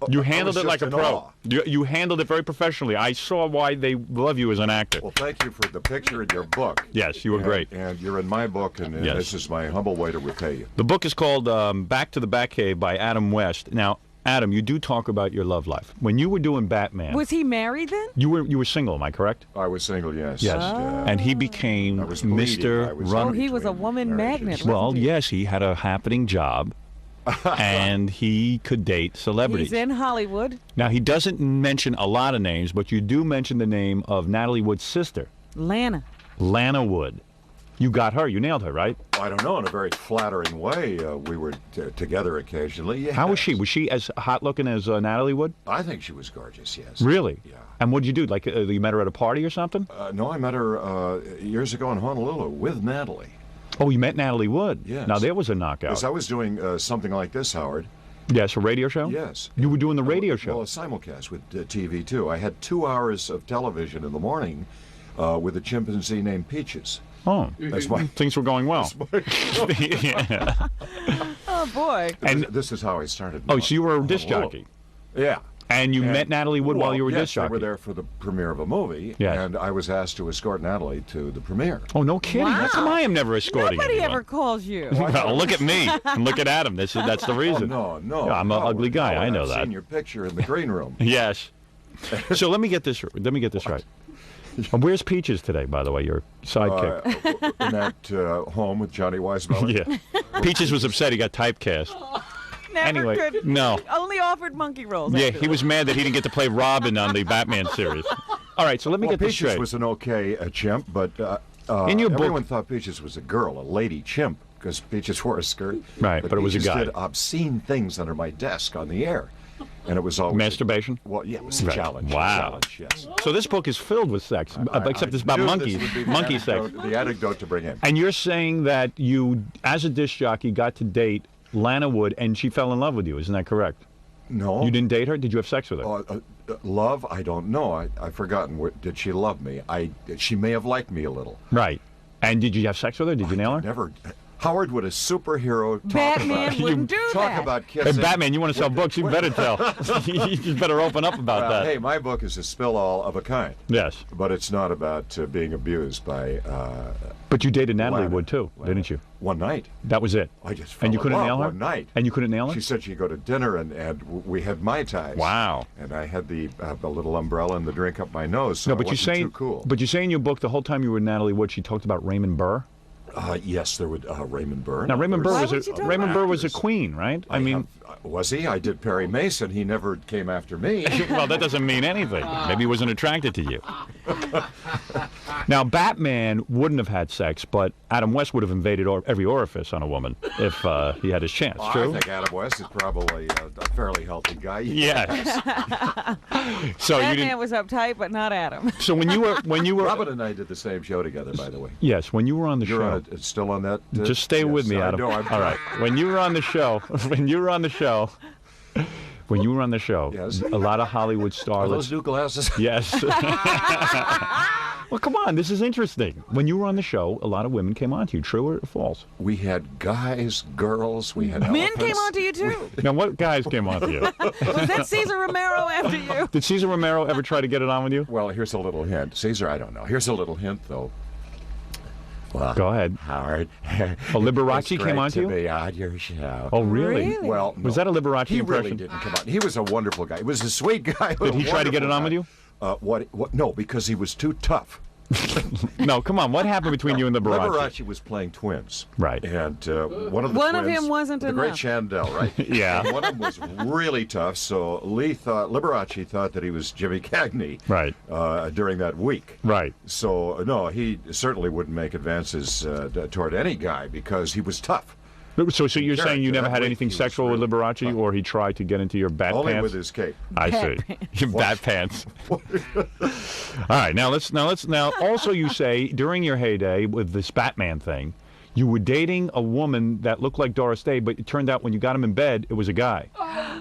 Speaker 4: You
Speaker 1: I
Speaker 4: handled
Speaker 1: was
Speaker 4: it like a
Speaker 1: just in
Speaker 4: pro.
Speaker 1: awe.
Speaker 4: You handled it very professionally. I saw why they love you as an actor.
Speaker 1: Well, thank you for the picture in your book.
Speaker 4: Yes, you were
Speaker 1: And-
Speaker 4: great.
Speaker 1: And you're in my book, and
Speaker 4: Yes.
Speaker 1: this is my humble way to repay you.
Speaker 4: The book is called Back to the Batcave by Adam West. Now, Adam, you do talk about your love life. When you were doing Batman,
Speaker 3: Was he married then?
Speaker 4: you were single, am I correct?
Speaker 1: I was single, yes.
Speaker 4: Yes.
Speaker 1: And,
Speaker 4: And he became
Speaker 1: I was bleeding.
Speaker 4: Mr.
Speaker 1: I was
Speaker 4: Run.
Speaker 3: Oh, he was a
Speaker 1: between
Speaker 3: woman
Speaker 1: marriages.
Speaker 3: magnet.
Speaker 4: Well,
Speaker 3: wasn't he?
Speaker 4: yes, he had a happening job, and he could date celebrities.
Speaker 3: He's in Hollywood.
Speaker 4: Now, he doesn't mention a lot of names, but you do mention the name of Natalie Wood's sister,
Speaker 3: Lana.
Speaker 4: Lana Wood. You got her. You nailed her, right?
Speaker 1: I don't know, in a very flattering way. We were together occasionally. Yes.
Speaker 4: How was she? Was she as hot-looking as Natalie Wood?
Speaker 1: I think she was gorgeous, yes.
Speaker 4: Really?
Speaker 1: Yeah.
Speaker 4: And what did you do? Like, you met her at a party or something?
Speaker 1: No, I met her years ago in Honolulu with Natalie.
Speaker 4: Oh, you met Natalie Wood.
Speaker 1: Yes.
Speaker 4: Now, there was a knockout.
Speaker 1: Because I was doing something like this, Howard.
Speaker 4: Yes, a radio show?
Speaker 1: Yes.
Speaker 4: You were doing the radio show?
Speaker 1: Well, a simulcast with TV, too. I had 2 hours of television in the morning with a chimpanzee named Peaches.
Speaker 4: Oh,
Speaker 1: That's my...
Speaker 4: things were going well. Yeah.
Speaker 3: Oh, boy.
Speaker 4: And
Speaker 1: this is how I started.
Speaker 4: oh, so you were a disc jockey,
Speaker 1: Yeah.
Speaker 4: and you met Natalie Wood while you were
Speaker 1: yes,
Speaker 4: disc jockey.
Speaker 1: we were there for the premiere of a movie,
Speaker 4: Yes.
Speaker 1: and I was asked to escort Natalie to the premiere.
Speaker 4: Oh, no kidding! How come I am never escorting
Speaker 3: Nobody
Speaker 4: anyone?
Speaker 3: ever calls you.
Speaker 4: Well, look at me and look at Adam. That's the reason.
Speaker 1: Oh, no.
Speaker 4: Yeah, I'm an
Speaker 1: no,
Speaker 4: ugly guy.
Speaker 1: no,
Speaker 4: I know
Speaker 1: I've
Speaker 4: that.
Speaker 1: seen your picture in the green room.
Speaker 4: Yes. So let me get this. Right. Where's Peaches today, by the way? Your sidekick.
Speaker 1: In that home with Johnny Weissmuller.
Speaker 4: Yeah. Peaches was upset. He got typecast.
Speaker 3: Never
Speaker 4: Anyway,
Speaker 3: could.
Speaker 4: no.
Speaker 3: Only offered monkey rolls.
Speaker 4: Yeah, he was mad that he didn't get to play Robin on the Batman series. All right, so let me
Speaker 1: Well,
Speaker 4: get this
Speaker 1: Peaches
Speaker 4: straight.
Speaker 1: was an okay chimp, but
Speaker 4: In your book-
Speaker 1: everyone thought Peaches was a girl, a lady chimp, because Peaches wore a skirt.
Speaker 4: Right, but it was a
Speaker 1: Peaches
Speaker 4: guy.
Speaker 1: did obscene things under my desk on the air, and it was always
Speaker 4: Masturbation?
Speaker 1: Well, yeah, it was a
Speaker 4: Right.
Speaker 1: challenge.
Speaker 4: Wow.
Speaker 1: Challenge, yes.
Speaker 4: So this book is filled with sex, except it's about
Speaker 1: knew
Speaker 4: monkeys,
Speaker 1: this would be
Speaker 4: monkey sex.
Speaker 1: the anecdote to bring in.
Speaker 4: And you're saying that you, as a disc jockey, got to date Lana Wood, and she fell in love with you. Isn't that correct?
Speaker 1: No.
Speaker 4: You didn't date her? Did you have sex with her?
Speaker 1: Love? I don't know. I've forgotten. Did she love me? She may have liked me a little.
Speaker 4: Right. And did you have sex with her? Did you nail her?
Speaker 1: Never. Howard, would a superhero talk
Speaker 3: Batman
Speaker 1: about?
Speaker 3: wouldn't do
Speaker 1: Talk
Speaker 3: that.
Speaker 1: about
Speaker 4: Hey,
Speaker 1: kissing.
Speaker 4: Batman, you want to sell books? You better tell. You just better open up about that.
Speaker 1: Hey, my book is a spill all of a kind,
Speaker 4: Yes.
Speaker 1: but it's not about being abused by
Speaker 4: But you dated Natalie
Speaker 1: Lana.
Speaker 4: Wood, too, didn't you?
Speaker 1: one night.
Speaker 4: That was it.
Speaker 1: I just fell
Speaker 4: And you
Speaker 1: in
Speaker 4: couldn't
Speaker 1: love
Speaker 4: nail her?
Speaker 1: one night.
Speaker 4: And you couldn't nail her?
Speaker 1: She said she'd go to dinner, and we had Mai Tais.
Speaker 4: Wow.
Speaker 1: And I had the little umbrella and the drink up my nose, so
Speaker 4: No,
Speaker 1: I
Speaker 4: but you
Speaker 1: wasn't
Speaker 4: say,
Speaker 1: too cool.
Speaker 4: but you say in your book the whole time you were with Natalie Wood, she talked about Raymond Burr.
Speaker 1: Yes, there would Raymond Burr.
Speaker 4: Now Raymond Burr
Speaker 3: Why
Speaker 4: was
Speaker 3: would you talk
Speaker 4: Raymond
Speaker 3: about
Speaker 4: Burr was a
Speaker 1: actors.
Speaker 4: queen, right? I mean,
Speaker 1: was he? I did Perry Mason. He never came after me.
Speaker 4: well, that doesn't mean anything. Maybe he wasn't attracted to you. Now, Batman wouldn't have had sex, but Adam West would have invaded every orifice on a woman if he had his chance.
Speaker 1: I
Speaker 4: True?
Speaker 1: think Adam West is probably a fairly healthy guy.
Speaker 4: Yes. So you
Speaker 3: Batman
Speaker 4: didn't.
Speaker 3: was uptight, but not Adam.
Speaker 4: So when you were
Speaker 1: Robin and I did the same show together, by the way.
Speaker 4: yes, when you were on the
Speaker 1: You're
Speaker 4: show.
Speaker 1: on it, still on that?
Speaker 4: Just stay with me,
Speaker 1: I
Speaker 4: Adam.
Speaker 1: know, I'm
Speaker 4: All right. When you were on the show,
Speaker 1: Yes.
Speaker 4: a lot of Hollywood
Speaker 1: Are those
Speaker 4: starlets.
Speaker 1: new glasses?
Speaker 4: Yes. Well, come on, this is interesting. When you were on the show, a lot of women came on to you. True or false?
Speaker 1: We had guys, girls, we had
Speaker 3: Men
Speaker 1: elephants.
Speaker 3: came on to you, too.
Speaker 4: Now, what guys came on to you?
Speaker 3: Was that Cesar Romero after you?
Speaker 4: Did Cesar Romero ever try to get it on with you?
Speaker 1: Well, here's a little hint. Caesar, I don't know. Here's a little hint, though. Well,
Speaker 4: Go ahead.
Speaker 1: Howard.
Speaker 4: Oh, Liberace
Speaker 1: it's
Speaker 4: came on
Speaker 1: great
Speaker 4: to you?
Speaker 1: be on your show.
Speaker 4: Oh, really?
Speaker 3: Really?
Speaker 1: Well,
Speaker 4: Was
Speaker 1: no.
Speaker 4: that a Liberace
Speaker 1: He
Speaker 4: impression?
Speaker 1: really didn't come on. He was a wonderful guy. He was a sweet guy.
Speaker 4: Did he try to get it on with you?
Speaker 1: What? No, because he was too tough.
Speaker 4: No, come on. What happened between you and Liberace?
Speaker 1: Liberace was playing twins.
Speaker 4: Right.
Speaker 1: And one of the
Speaker 3: One of
Speaker 1: twins,
Speaker 3: him wasn't
Speaker 1: the
Speaker 3: enough.
Speaker 1: great Chandel, right?
Speaker 4: Yeah.
Speaker 1: And one of them was really tough, so Liberace thought that he was Jimmy Cagney.
Speaker 4: Right.
Speaker 1: During that week.
Speaker 4: Right.
Speaker 1: So, no, he certainly wouldn't make advances toward any guy because he was tough.
Speaker 4: So you're saying you never had
Speaker 1: That
Speaker 4: anything
Speaker 1: week he was
Speaker 4: sexual with
Speaker 1: really
Speaker 4: Liberace,
Speaker 1: tough.
Speaker 4: or he tried to get into your bat
Speaker 1: Only
Speaker 4: pants?
Speaker 1: with his cape.
Speaker 4: I see. Your bat pants. All right, now let's also you say during your heyday with this Batman thing, you were dating a woman that looked like Doris Day, but it turned out when you got him in bed, it was a guy.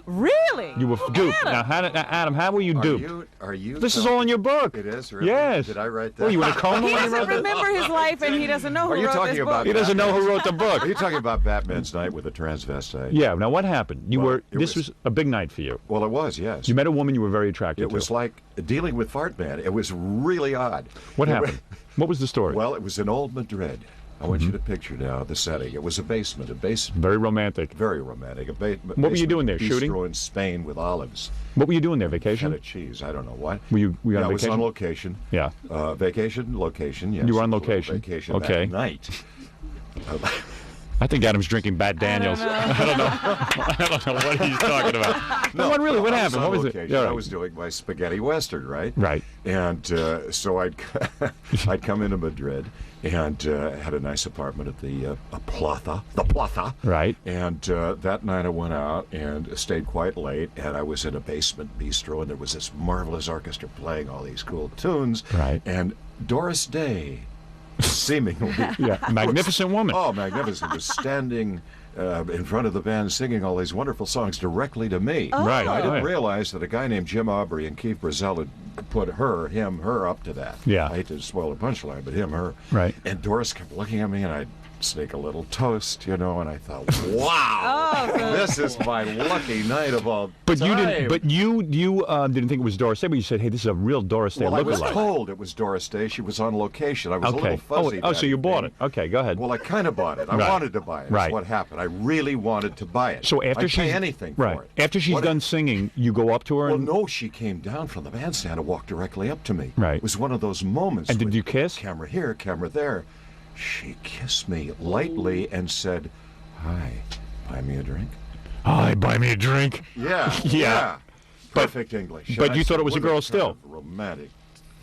Speaker 3: Really?
Speaker 4: You were duped. Now, Adam, how were you duped?
Speaker 1: Are you?
Speaker 4: This is all in your book.
Speaker 1: It is, really?
Speaker 4: Yes.
Speaker 1: Did I write that?
Speaker 4: Well, you were in a coma
Speaker 3: He
Speaker 4: when you
Speaker 3: doesn't
Speaker 4: wrote that?
Speaker 3: remember his life, and he doesn't know
Speaker 1: Are
Speaker 3: who
Speaker 1: you
Speaker 3: wrote
Speaker 1: talking
Speaker 3: this
Speaker 1: about
Speaker 3: book.
Speaker 4: He doesn't know who wrote the book.
Speaker 1: Are you talking about Batman's night with the transvestite?
Speaker 4: Yeah. Now, what happened? This
Speaker 1: was
Speaker 4: was a big night for you.
Speaker 1: Well, it was, yes.
Speaker 4: You met a woman you were very attracted
Speaker 1: It
Speaker 4: to.
Speaker 1: was like dealing with Fart Man. It was really odd.
Speaker 4: What happened? What was the story?
Speaker 1: Well, it was in old Madrid. I want you to picture now the setting. It was a basement,
Speaker 4: Very romantic.
Speaker 1: very romantic.
Speaker 4: What were you doing there, shooting?
Speaker 1: Bistro in Spain with olives.
Speaker 4: What were you doing there? Vacation?
Speaker 1: Feta cheese. I don't know what.
Speaker 4: Were you
Speaker 1: yeah,
Speaker 4: on
Speaker 1: I was
Speaker 4: vacation?
Speaker 1: on location.
Speaker 4: Yeah.
Speaker 1: Vacation, location, yes.
Speaker 4: You were on
Speaker 1: It was a
Speaker 4: location.
Speaker 1: Vacation
Speaker 4: Okay.
Speaker 1: that night.
Speaker 4: I think Adam's drinking Bat Daniels. I don't know. I don't know what he's talking about. No, what really? What
Speaker 1: I was
Speaker 4: happened?
Speaker 1: on
Speaker 4: What was it?
Speaker 1: location.
Speaker 4: Yeah,
Speaker 1: I
Speaker 4: right.
Speaker 1: was doing my spaghetti western, right?
Speaker 4: Right.
Speaker 1: And so I'd come into Madrid and had a nice apartment at the Plaza.
Speaker 4: Right.
Speaker 1: And that night I went out and stayed quite late, and I was in a basement bistro, and there was this marvelous orchestra playing all these cool tunes.
Speaker 4: Right.
Speaker 1: And Doris Day, seemingly,
Speaker 4: Yeah. Magnificent woman.
Speaker 1: oh, magnificent, was standing in front of the band singing all these wonderful songs directly to me.
Speaker 4: Right.
Speaker 1: I didn't
Speaker 4: Right.
Speaker 1: realize that a guy named Jim Aubrey and Keith Brazell had put her up to that.
Speaker 4: Yeah.
Speaker 1: I hate to spoil the punchline, but her.
Speaker 4: Right.
Speaker 1: And Doris kept looking at me, and I'd sneak a little toast, and I thought, wow, this is my lucky night of all
Speaker 4: But
Speaker 1: time.
Speaker 4: you didn't. But you didn't think it was Doris Day. But you said, "Hey, this is a real Doris Day
Speaker 1: Well, I was
Speaker 4: lookalike."
Speaker 1: told it was Doris Day. She was on location. I was a
Speaker 4: Okay.
Speaker 1: little fuzzy.
Speaker 4: Oh, so
Speaker 1: that
Speaker 4: you bought
Speaker 1: evening.
Speaker 4: it. Okay, go ahead.
Speaker 1: Well, I kind of bought it. I
Speaker 4: Right.
Speaker 1: wanted to buy it.
Speaker 4: Right.
Speaker 1: That's what happened. I really wanted to buy it.
Speaker 4: So after
Speaker 1: I'd
Speaker 4: she's
Speaker 1: pay anything
Speaker 4: right
Speaker 1: for it.
Speaker 4: after she's
Speaker 1: What
Speaker 4: done
Speaker 1: if-
Speaker 4: singing, you go up to her
Speaker 1: Well,
Speaker 4: and
Speaker 1: no, she came down from the bandstand and walked directly up to me.
Speaker 4: Right.
Speaker 1: It was one of those moments.
Speaker 4: And did
Speaker 1: with
Speaker 4: you kiss?
Speaker 1: Camera here, camera there. She kissed me lightly and said, "Hi, buy me a drink."
Speaker 4: "Hi, buy me a drink."
Speaker 1: Yeah.
Speaker 4: Yeah. But-
Speaker 1: Perfect English.
Speaker 4: but
Speaker 1: And I
Speaker 4: you thought
Speaker 1: said,
Speaker 4: it was a
Speaker 1: with
Speaker 4: girl
Speaker 1: kind
Speaker 4: still?
Speaker 1: of romantic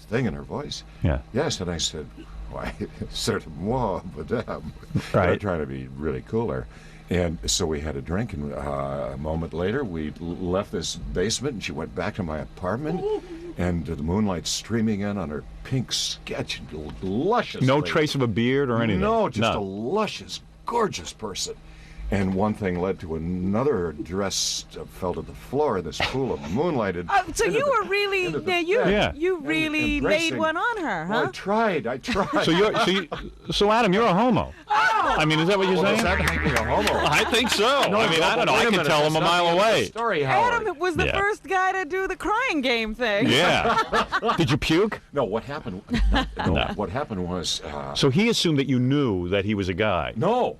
Speaker 1: thing in her voice.
Speaker 4: Yeah.
Speaker 1: Yes, and I said, "Why, certainement, madame."
Speaker 4: Right.
Speaker 1: Trying to be really cooler. And so we had a drink, and a moment later, we left this basement, and she went back to my apartment, and the moonlight streaming in on her pink sketch, luscious.
Speaker 4: No
Speaker 1: lady.
Speaker 4: trace of a beard or anything.
Speaker 1: No, just a luscious, gorgeous person. And one thing led to another. Dress fell to the floor in this pool of moonlight. And
Speaker 3: So
Speaker 1: into
Speaker 3: you
Speaker 1: the-
Speaker 3: were really,
Speaker 1: into the
Speaker 3: yeah, you
Speaker 1: bed.
Speaker 4: Yeah.
Speaker 3: you really
Speaker 1: Embracing.
Speaker 3: laid one on her,
Speaker 1: Well,
Speaker 3: huh?
Speaker 1: I tried.
Speaker 4: So Adam, you're a homo. I mean, is that what you're
Speaker 1: Well,
Speaker 4: saying?
Speaker 1: does that make me a homo?
Speaker 4: I think so. I mean, I don't know. I
Speaker 1: Wait a
Speaker 4: can
Speaker 1: minute,
Speaker 4: tell him a
Speaker 1: that's not
Speaker 4: mile
Speaker 1: the end of the
Speaker 4: away.
Speaker 1: Story, Howard.
Speaker 3: Adam was the
Speaker 4: Yeah.
Speaker 3: first guy to do the crying game thing.
Speaker 4: Yeah. Did you puke?
Speaker 1: No, what happened? What happened was.
Speaker 4: So he assumed that you knew that he was a guy.
Speaker 1: No.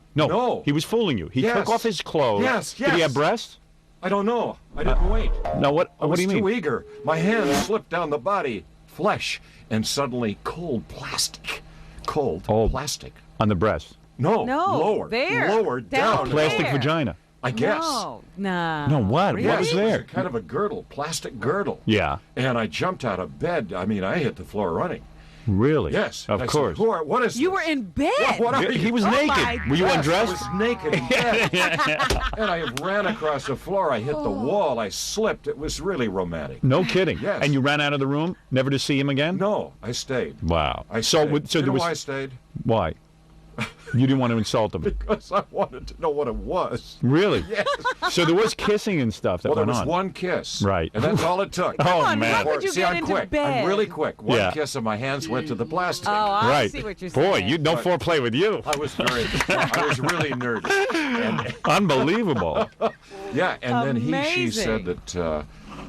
Speaker 4: He was fooling you. He
Speaker 1: Yes.
Speaker 4: took off his clothes.
Speaker 1: Yes,
Speaker 4: Did he
Speaker 1: yes.
Speaker 4: have breasts?
Speaker 1: I don't know. I didn't wait.
Speaker 4: No. What
Speaker 1: I was
Speaker 4: do you mean?
Speaker 1: too eager. My hand slipped down the body, flesh, and suddenly cold plastic. Cold plastic.
Speaker 4: On the breast.
Speaker 3: No,
Speaker 1: lower.
Speaker 3: there.
Speaker 1: Lower
Speaker 3: Down
Speaker 1: down.
Speaker 4: Plastic
Speaker 3: there.
Speaker 4: vagina.
Speaker 1: I guess.
Speaker 3: No, nah.
Speaker 4: No, what?
Speaker 3: Really?
Speaker 4: What was
Speaker 1: Yes,
Speaker 4: there?
Speaker 1: It was kind of a girdle, plastic girdle.
Speaker 4: Yeah.
Speaker 1: And I jumped out of bed. I mean, I hit the floor running.
Speaker 4: Really?
Speaker 1: Yes.
Speaker 4: Of
Speaker 1: I said,
Speaker 4: course.
Speaker 1: what is
Speaker 3: You
Speaker 1: this?
Speaker 3: were in bed.
Speaker 1: What are
Speaker 4: Yeah,
Speaker 1: you?
Speaker 4: he was
Speaker 3: Oh
Speaker 4: naked.
Speaker 3: my
Speaker 4: Were you
Speaker 1: Yes,
Speaker 4: undressed?
Speaker 1: I was naked in bed. And I ran across the floor. I hit the wall. I slipped. It was really romantic.
Speaker 4: No kidding.
Speaker 1: Yes.
Speaker 4: And you ran out of the room, never to see him again?
Speaker 1: No, I stayed.
Speaker 4: Wow.
Speaker 1: I
Speaker 4: so
Speaker 1: stayed.
Speaker 4: so
Speaker 1: you
Speaker 4: there
Speaker 1: know
Speaker 4: was
Speaker 1: why I stayed?
Speaker 4: why? You didn't want to insult him.
Speaker 1: Because I wanted to know what it was.
Speaker 4: Really?
Speaker 1: Yes.
Speaker 4: So there was kissing and stuff that
Speaker 1: Well, there
Speaker 4: went
Speaker 1: was
Speaker 4: on.
Speaker 1: one kiss.
Speaker 4: Right.
Speaker 1: And that's all it took.
Speaker 4: Oh,
Speaker 3: on,
Speaker 4: man.
Speaker 3: how could you
Speaker 1: See,
Speaker 3: get
Speaker 1: I'm
Speaker 3: into
Speaker 1: quick.
Speaker 3: bed?
Speaker 1: I'm really quick. One
Speaker 4: Yeah.
Speaker 1: kiss and my hands went to the plastic.
Speaker 3: Oh, I
Speaker 4: Right.
Speaker 3: see what you're
Speaker 4: Boy,
Speaker 3: saying.
Speaker 4: you no foreplay with you.
Speaker 1: I was really nerdy. And,
Speaker 4: Unbelievable.
Speaker 1: yeah, and then she said
Speaker 3: Amazing.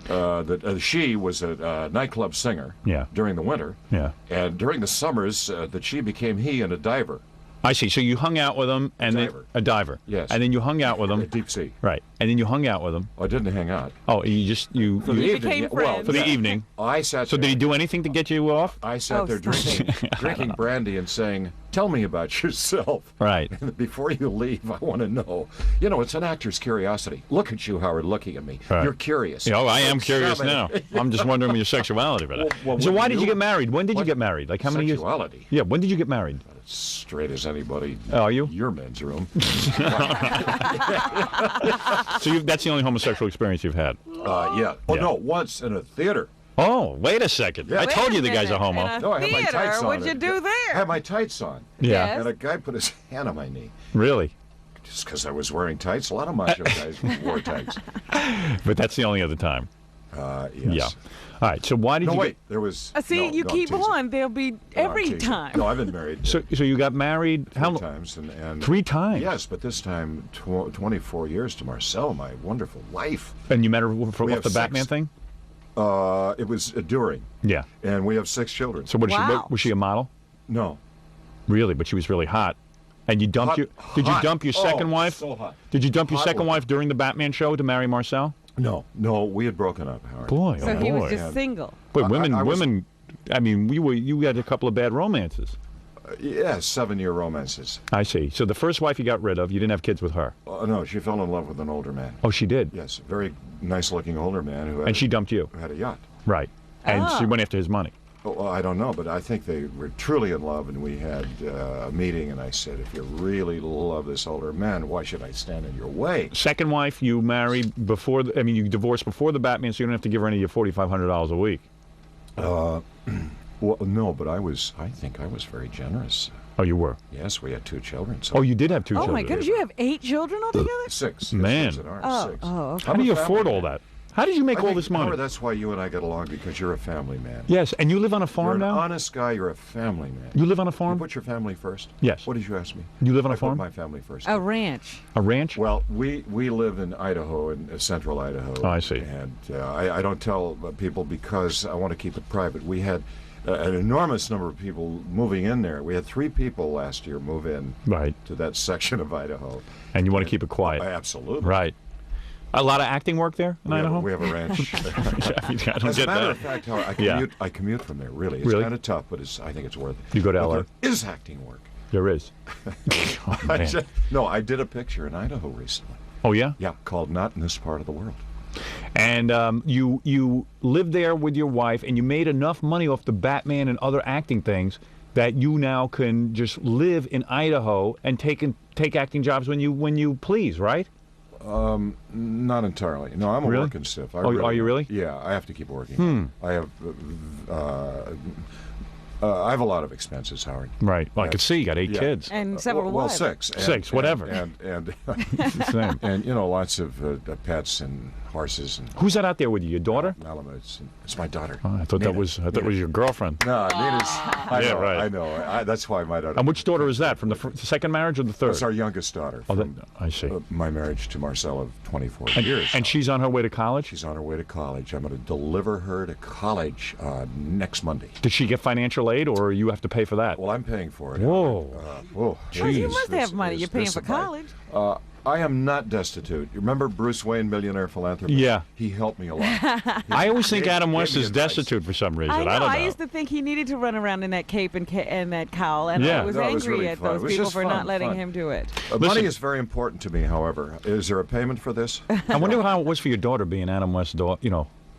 Speaker 1: that she was a nightclub singer
Speaker 4: Yeah.
Speaker 1: during the winter.
Speaker 4: Yeah.
Speaker 1: And during the summers, that she became he and a diver.
Speaker 4: I see. So you hung out with him, and then
Speaker 1: diver.
Speaker 4: a diver.
Speaker 1: Yes.
Speaker 4: And then you hung out with him.
Speaker 1: Deep sea.
Speaker 4: Right. And then you hung out with him.
Speaker 1: I didn't hang out.
Speaker 4: Oh, you
Speaker 1: For the
Speaker 3: You
Speaker 1: evening.
Speaker 3: became
Speaker 1: Well,
Speaker 3: friends.
Speaker 4: for the evening.
Speaker 1: I sat
Speaker 4: So
Speaker 1: there.
Speaker 4: did he do anything to get you off?
Speaker 1: I sat
Speaker 3: Oh,
Speaker 1: there
Speaker 3: stop
Speaker 1: drinking brandy and saying, "Tell me about yourself."
Speaker 4: Right.
Speaker 1: And before you leave, I want to know. You know, it's an actor's curiosity. Look at you, Howard, looking at me.
Speaker 4: Right.
Speaker 1: You're curious.
Speaker 4: Oh, I am
Speaker 1: I'm
Speaker 4: curious
Speaker 1: 7.
Speaker 4: now. I'm just wondering your sexuality for that.
Speaker 1: Well,
Speaker 4: So
Speaker 1: wouldn't
Speaker 4: why did you
Speaker 1: you?
Speaker 4: get married? When did you
Speaker 1: What?
Speaker 4: get married? Like how many years?
Speaker 1: Sexuality.
Speaker 4: Yeah. When did you get married?
Speaker 1: Straight as anybody.
Speaker 4: Oh, are you?
Speaker 1: Your men's room.
Speaker 4: So that's the only homosexual experience you've had.
Speaker 1: Yeah. Oh,
Speaker 4: Yeah.
Speaker 1: no, once in a theater.
Speaker 4: Oh, wait a second.
Speaker 1: Yeah.
Speaker 4: I
Speaker 3: Wait
Speaker 4: told
Speaker 3: a
Speaker 4: you the guy's a
Speaker 3: minute.
Speaker 4: homo.
Speaker 3: In a
Speaker 1: No, I had my
Speaker 3: theater?
Speaker 1: tights on.
Speaker 3: What'd you do
Speaker 1: I
Speaker 3: there?
Speaker 1: had my tights on.
Speaker 4: Yeah.
Speaker 3: Yes.
Speaker 1: And a guy put his hand on my knee.
Speaker 4: Really?
Speaker 1: Just because I was wearing tights. A lot of macho guys wore tights.
Speaker 4: But that's the only other time.
Speaker 1: Yes.
Speaker 4: Yeah. All right. So why did
Speaker 1: No,
Speaker 4: you
Speaker 1: wait. There was.
Speaker 3: See,
Speaker 1: no,
Speaker 3: you
Speaker 1: no, I'm
Speaker 3: keep
Speaker 1: teasing.
Speaker 3: on. There'll be
Speaker 1: No, I'm
Speaker 3: every
Speaker 1: teasing.
Speaker 3: time.
Speaker 1: No, I've been married.
Speaker 4: So you got married how
Speaker 1: three
Speaker 4: long?
Speaker 1: times and
Speaker 4: 3 times.
Speaker 1: Yes, but this time 24 years to Marcel, my wonderful wife.
Speaker 4: And you met her
Speaker 1: We
Speaker 4: off
Speaker 1: have
Speaker 4: the Batman
Speaker 1: 6.
Speaker 4: thing?
Speaker 1: It was during,
Speaker 4: Yeah.
Speaker 1: and we have 6 children.
Speaker 4: So what,
Speaker 3: Wow.
Speaker 4: was she a model?
Speaker 1: No.
Speaker 4: Really? But she was really hot. And you dumped
Speaker 1: Hot-
Speaker 4: Did you
Speaker 1: hot.
Speaker 4: dump your
Speaker 1: Oh,
Speaker 4: second wife?
Speaker 1: so hot.
Speaker 4: Did you dump your
Speaker 1: Hot
Speaker 4: second
Speaker 1: woman.
Speaker 4: wife during the Batman show to marry Marcel?
Speaker 1: No, we had broken up, Howard.
Speaker 4: Boy,
Speaker 3: So
Speaker 4: oh
Speaker 3: he
Speaker 4: boy.
Speaker 3: was just
Speaker 1: Yeah.
Speaker 3: single.
Speaker 4: But
Speaker 1: I
Speaker 4: women,
Speaker 1: was-
Speaker 4: women. I mean, you had a couple of bad romances.
Speaker 1: Yeah, 7-year romances.
Speaker 4: I see. So the first wife you got rid of, you didn't have kids with her.
Speaker 1: No, she fell in love with an older man.
Speaker 4: Oh, she did.
Speaker 1: Yes, a very nice-looking older man who had,
Speaker 4: And she dumped you.
Speaker 1: who had a yacht.
Speaker 4: Right. And she
Speaker 3: Oh.
Speaker 4: went after his money.
Speaker 1: Well, I don't know, but I think they were truly in love, and we had a meeting, and I said, if you really love this older man, why should I stand in your way?
Speaker 4: Second wife, you married before. You divorced before the Batman, so you don't have to give her any of your $4,500 a week.
Speaker 1: Well, no, but I think I was very generous.
Speaker 4: Oh, you were.
Speaker 1: Yes, we had 2 children. So
Speaker 4: Oh, you did have 2
Speaker 3: Oh
Speaker 4: children.
Speaker 3: my goodness, you have 8 children altogether?
Speaker 1: 6.
Speaker 4: Man.
Speaker 1: Yes, 6 in ours,
Speaker 3: Oh,
Speaker 1: 6.
Speaker 3: oh, okay.
Speaker 4: How do you
Speaker 1: I'm a
Speaker 4: afford
Speaker 1: family
Speaker 4: all
Speaker 1: man.
Speaker 4: that? How did you make
Speaker 1: I
Speaker 4: all
Speaker 1: think,
Speaker 4: this money?
Speaker 1: Howard, that's why you and I get along, because you're a family man.
Speaker 4: Yes, and you live on a
Speaker 1: You're
Speaker 4: farm
Speaker 1: an
Speaker 4: now?
Speaker 1: honest guy. You're a family man.
Speaker 4: You live on a
Speaker 1: You
Speaker 4: farm?
Speaker 1: put your family first?
Speaker 4: Yes.
Speaker 1: What did you ask me?
Speaker 4: You live on a
Speaker 1: I put
Speaker 4: farm?
Speaker 1: my family first.
Speaker 3: A ranch.
Speaker 4: A ranch?
Speaker 1: Well, we live in Idaho, in central Idaho.
Speaker 4: Oh, I see.
Speaker 1: And I don't tell people because I want to keep it private. We had an enormous number of people moving in there. We had 3 people last year move in
Speaker 4: Right.
Speaker 1: to that section of Idaho.
Speaker 4: And you want to keep it quiet.
Speaker 1: Absolutely.
Speaker 4: Right. A lot of acting work there in
Speaker 1: We have,
Speaker 4: Idaho?
Speaker 1: we have a ranch.
Speaker 4: I don't
Speaker 1: As a
Speaker 4: get
Speaker 1: matter
Speaker 4: that.
Speaker 1: of fact, Howard,
Speaker 4: Yeah.
Speaker 1: I commute from there. Really, it's
Speaker 4: Really?
Speaker 1: kind of tough, but I think it's worth it.
Speaker 4: You go to
Speaker 1: But
Speaker 4: LA?
Speaker 1: There is acting work.
Speaker 4: There is. Oh, man.
Speaker 1: No, I did a picture in Idaho recently.
Speaker 4: Oh, yeah?
Speaker 1: Yeah, called "Not in This Part of the World."
Speaker 4: And you lived there with your wife, and you made enough money off the Batman and other acting things that you now can just live in Idaho and take acting jobs when you please, right?
Speaker 1: Not entirely. No, I'm a
Speaker 4: Really?
Speaker 1: working stiff.
Speaker 4: Oh, are you really?
Speaker 1: Yeah, I have to keep working. I have I have a lot of expenses, Howard.
Speaker 4: Right. Well, I could see you got 8
Speaker 1: Yeah.
Speaker 4: kids.
Speaker 3: And several
Speaker 1: well,
Speaker 3: wives.
Speaker 1: 6. And,
Speaker 4: 6, whatever.
Speaker 1: And
Speaker 4: Same.
Speaker 1: and you know, lots of pets and horses and
Speaker 4: Who's that out there with you? Your daughter?
Speaker 1: Malamutes. And it's my daughter.
Speaker 4: Oh, I thought that
Speaker 1: Nina.
Speaker 4: was your girlfriend.
Speaker 1: No, Nina's. I
Speaker 4: Yeah,
Speaker 1: know,
Speaker 4: right.
Speaker 1: I know. That's why my daughter.
Speaker 4: And which daughter is that? From the second marriage or the third?
Speaker 1: That's our youngest daughter.
Speaker 4: Oh, that,
Speaker 1: From
Speaker 4: I see.
Speaker 1: my marriage to Marcel of 24
Speaker 4: And,
Speaker 1: years.
Speaker 4: and she's on her way to college?
Speaker 1: She's on her way to college. I'm going to deliver her to college next Monday.
Speaker 4: Did she get financial aid, or you have to pay for that?
Speaker 1: Well, I'm paying for it.
Speaker 4: Whoa.
Speaker 1: Whoa.
Speaker 3: Well, you
Speaker 1: Jeez,
Speaker 3: must
Speaker 1: this
Speaker 3: have money.
Speaker 1: is-
Speaker 3: You're paying
Speaker 1: this
Speaker 3: for
Speaker 1: is my-
Speaker 3: college.
Speaker 1: I am not destitute. You remember Bruce Wayne, millionaire philanthropist?
Speaker 4: Yeah.
Speaker 1: He helped me a lot.
Speaker 4: I always think
Speaker 1: Gave-
Speaker 4: Adam
Speaker 1: gave
Speaker 4: West
Speaker 1: me
Speaker 4: is
Speaker 1: advice.
Speaker 4: destitute for some reason.
Speaker 3: I know.
Speaker 4: don't know.
Speaker 3: I used to think he needed to run around in that cape and that cowl, and
Speaker 4: Yeah.
Speaker 3: I was
Speaker 1: No, it was
Speaker 3: angry
Speaker 1: really
Speaker 3: at
Speaker 1: fun. It
Speaker 3: those
Speaker 1: was
Speaker 3: people
Speaker 1: just
Speaker 3: for
Speaker 1: fun,
Speaker 3: not letting
Speaker 1: fun.
Speaker 3: him do it.
Speaker 1: Money
Speaker 4: Listen.
Speaker 1: is very important to me, however. Is there a payment for this?
Speaker 4: I wonder how it was for your daughter being Adam West's daughter,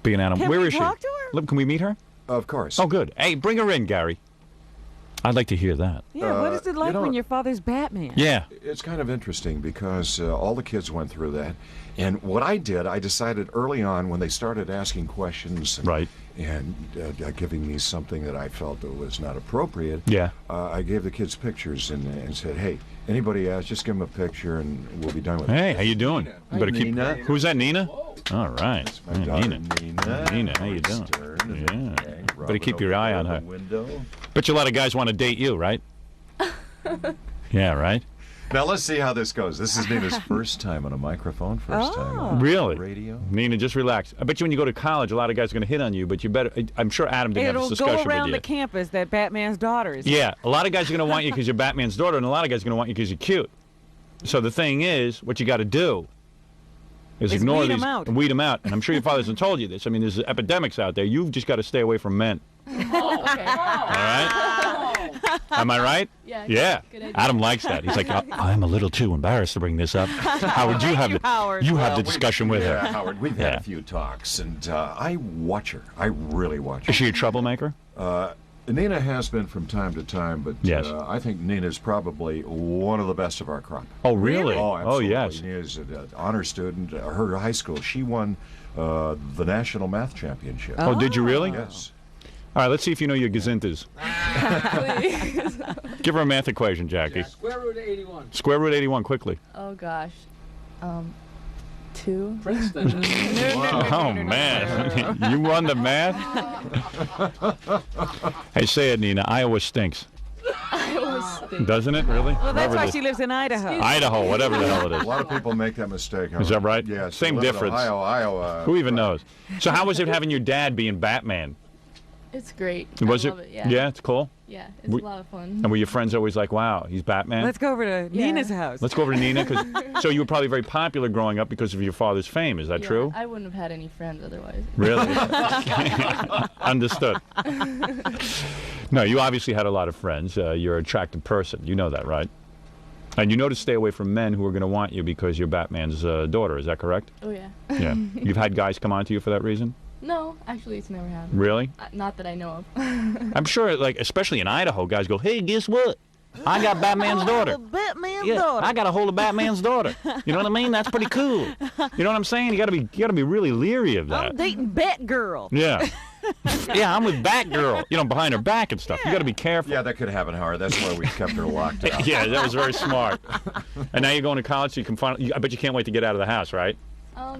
Speaker 4: being Adam.
Speaker 3: Can
Speaker 4: Where
Speaker 3: we
Speaker 4: is
Speaker 3: talk
Speaker 4: she?
Speaker 3: to her?
Speaker 4: Look, can we meet her?
Speaker 1: Of course.
Speaker 4: Oh, good. Hey, bring her in, Gary. I'd like to hear that.
Speaker 3: Yeah, what is it like
Speaker 1: you know-
Speaker 3: when your father's Batman?
Speaker 4: Yeah.
Speaker 1: It's kind of interesting because all the kids went through that. And what I did, I decided early on when they started asking questions and,
Speaker 4: Right.
Speaker 1: and giving me something that I felt that was not appropriate,
Speaker 4: Yeah.
Speaker 1: I gave the kids pictures and said, hey, anybody asks, just give them a picture and we'll be done with it.
Speaker 4: Hey, how you doing? You
Speaker 1: Hi,
Speaker 4: better keep.
Speaker 1: Nina.
Speaker 4: Who's that, Nina? All right.
Speaker 1: My
Speaker 4: Hey,
Speaker 1: daughter,
Speaker 4: Nina. Nina, how you doing?
Speaker 1: Stern and
Speaker 4: Yeah.
Speaker 1: gang
Speaker 4: Better
Speaker 1: rubbing
Speaker 4: keep your
Speaker 1: over
Speaker 4: eye
Speaker 1: there
Speaker 4: on
Speaker 1: in
Speaker 4: her.
Speaker 1: the window.
Speaker 4: Bet you a lot of guys want to date you, right? Yeah, right.
Speaker 1: Now let's see how this goes. This is Nina's first time on a microphone, first time on
Speaker 4: Really?
Speaker 1: radio.
Speaker 4: Nina, just relax. I bet you when you go to college, a lot of guys are going to hit on you, but you better. I'm sure Adam didn't have
Speaker 3: It'll
Speaker 4: this discussion
Speaker 3: go around
Speaker 4: with you.
Speaker 3: the campus that Batman's daughter is.
Speaker 4: Yeah, a lot of guys are going to want you because you're Batman's daughter, and a lot of guys are going to want you because you're cute. So the thing is, what you got to do is ignore
Speaker 3: weed
Speaker 4: these
Speaker 3: 'em out.
Speaker 4: and weed them out. And I'm sure your father hasn't told you this. I mean, there's epidemics out there. You've just got to stay away from men.
Speaker 6: Oh, okay.
Speaker 4: All right? Am I right?
Speaker 6: Yeah.
Speaker 4: Yeah.
Speaker 6: Good idea.
Speaker 4: Adam likes that. He's like, I'm a little too embarrassed to bring this up. Howard, you have
Speaker 3: Howard.
Speaker 4: you have
Speaker 1: Well,
Speaker 4: the discussion with
Speaker 1: yeah,
Speaker 4: her.
Speaker 1: Howard, we've
Speaker 4: Yeah.
Speaker 1: had a few talks, and I watch her. I really watch her.
Speaker 4: Is she a troublemaker?
Speaker 1: Nina has been from time to time, but
Speaker 4: Yes.
Speaker 1: I think Nina's probably one of the best of our crop.
Speaker 4: Oh, really?
Speaker 1: Oh, absolutely.
Speaker 4: yes.
Speaker 1: Nina's an honor student. Her high school, she won the national math championship.
Speaker 4: Oh, did you really?
Speaker 1: Yes.
Speaker 4: All right, let's see if you know your gazintas.
Speaker 6: Please.
Speaker 4: Give her a math equation, Jackie.
Speaker 2: Square root of 81.
Speaker 4: Square root 81, quickly.
Speaker 6: Oh gosh. 2.
Speaker 2: Princeton.
Speaker 4: Oh, man. You won the math? Hey, say it, Nina. Iowa stinks. Doesn't it, really?
Speaker 3: Well, that's
Speaker 4: Whatever
Speaker 3: why
Speaker 4: the-
Speaker 3: she lives in Idaho.
Speaker 4: Idaho, whatever the hell it
Speaker 1: A
Speaker 4: is.
Speaker 1: lot of people make that mistake. Howard.
Speaker 4: Is that right?
Speaker 1: Yes.
Speaker 4: Same
Speaker 1: they live in
Speaker 4: difference.
Speaker 1: Ohio, Iowa.
Speaker 4: Who even knows? So how was it having your dad being Batman?
Speaker 6: It's great.
Speaker 4: Was
Speaker 6: I
Speaker 4: it?
Speaker 6: love it? Yeah.
Speaker 4: Yeah, it's cool.
Speaker 6: Yeah, it's
Speaker 4: We-
Speaker 6: a lot of fun.
Speaker 4: And were your friends always like, wow, he's Batman?
Speaker 3: Let's go over to
Speaker 6: Yeah.
Speaker 3: Nina's house.
Speaker 4: Let's go over to Nina. So you were probably very popular growing up because of your father's fame. Is that
Speaker 6: Yeah,
Speaker 4: true?
Speaker 6: I wouldn't have had any friends otherwise.
Speaker 4: Really? Understood. No, you obviously had a lot of friends. You're an attractive person. You know that, right? And you know to stay away from men who are going to want you because you're Batman's daughter. Is that correct?
Speaker 6: Oh yeah.
Speaker 4: Yeah. You've had guys come on to you for that reason?
Speaker 6: No, actually, it's never happened.
Speaker 4: Really?
Speaker 6: Not that I know of.
Speaker 4: I'm sure, like, especially in Idaho, guys go, hey, guess what? I got Batman's daughter.
Speaker 3: Batman's
Speaker 4: Yeah,
Speaker 3: daughter.
Speaker 4: I got a hold of Batman's daughter. You know what I mean? That's pretty cool. You know what I'm saying? You gotta be really leery of that.
Speaker 3: I'm dating Batgirl.
Speaker 4: Yeah. Yeah, I'm with Batgirl. You know, behind her back and stuff. You gotta be careful.
Speaker 1: Yeah, that could happen, Howard. That's why we kept her locked out.
Speaker 4: Yeah, that was very smart. And now you're going to college, so you can finally. I bet you can't wait to get out of the house, right?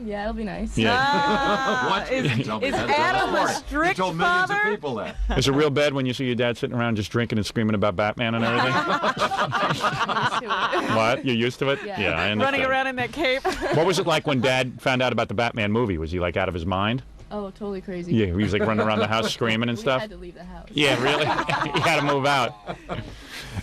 Speaker 6: Yeah, it'll be nice.
Speaker 4: Yeah.
Speaker 1: What?
Speaker 3: Is,
Speaker 1: You didn't tell me
Speaker 3: is
Speaker 1: that until
Speaker 3: Adam
Speaker 1: this
Speaker 3: a
Speaker 1: morning.
Speaker 3: strict
Speaker 1: You told millions
Speaker 3: father?
Speaker 1: of people that.
Speaker 4: Is it real bad when you see your dad sitting around just drinking and screaming about Batman and everything?
Speaker 6: Used to it.
Speaker 4: What? You're used to it?
Speaker 6: Yeah.
Speaker 4: I understand.
Speaker 3: Running around in that cape.
Speaker 4: What was it like when Dad found out about the Batman movie? Was he like out of his mind?
Speaker 6: Oh, totally crazy.
Speaker 4: Yeah, he was like running around the house screaming and
Speaker 6: We
Speaker 4: stuff.
Speaker 6: had to leave the house.
Speaker 4: Yeah, really? You had to move out.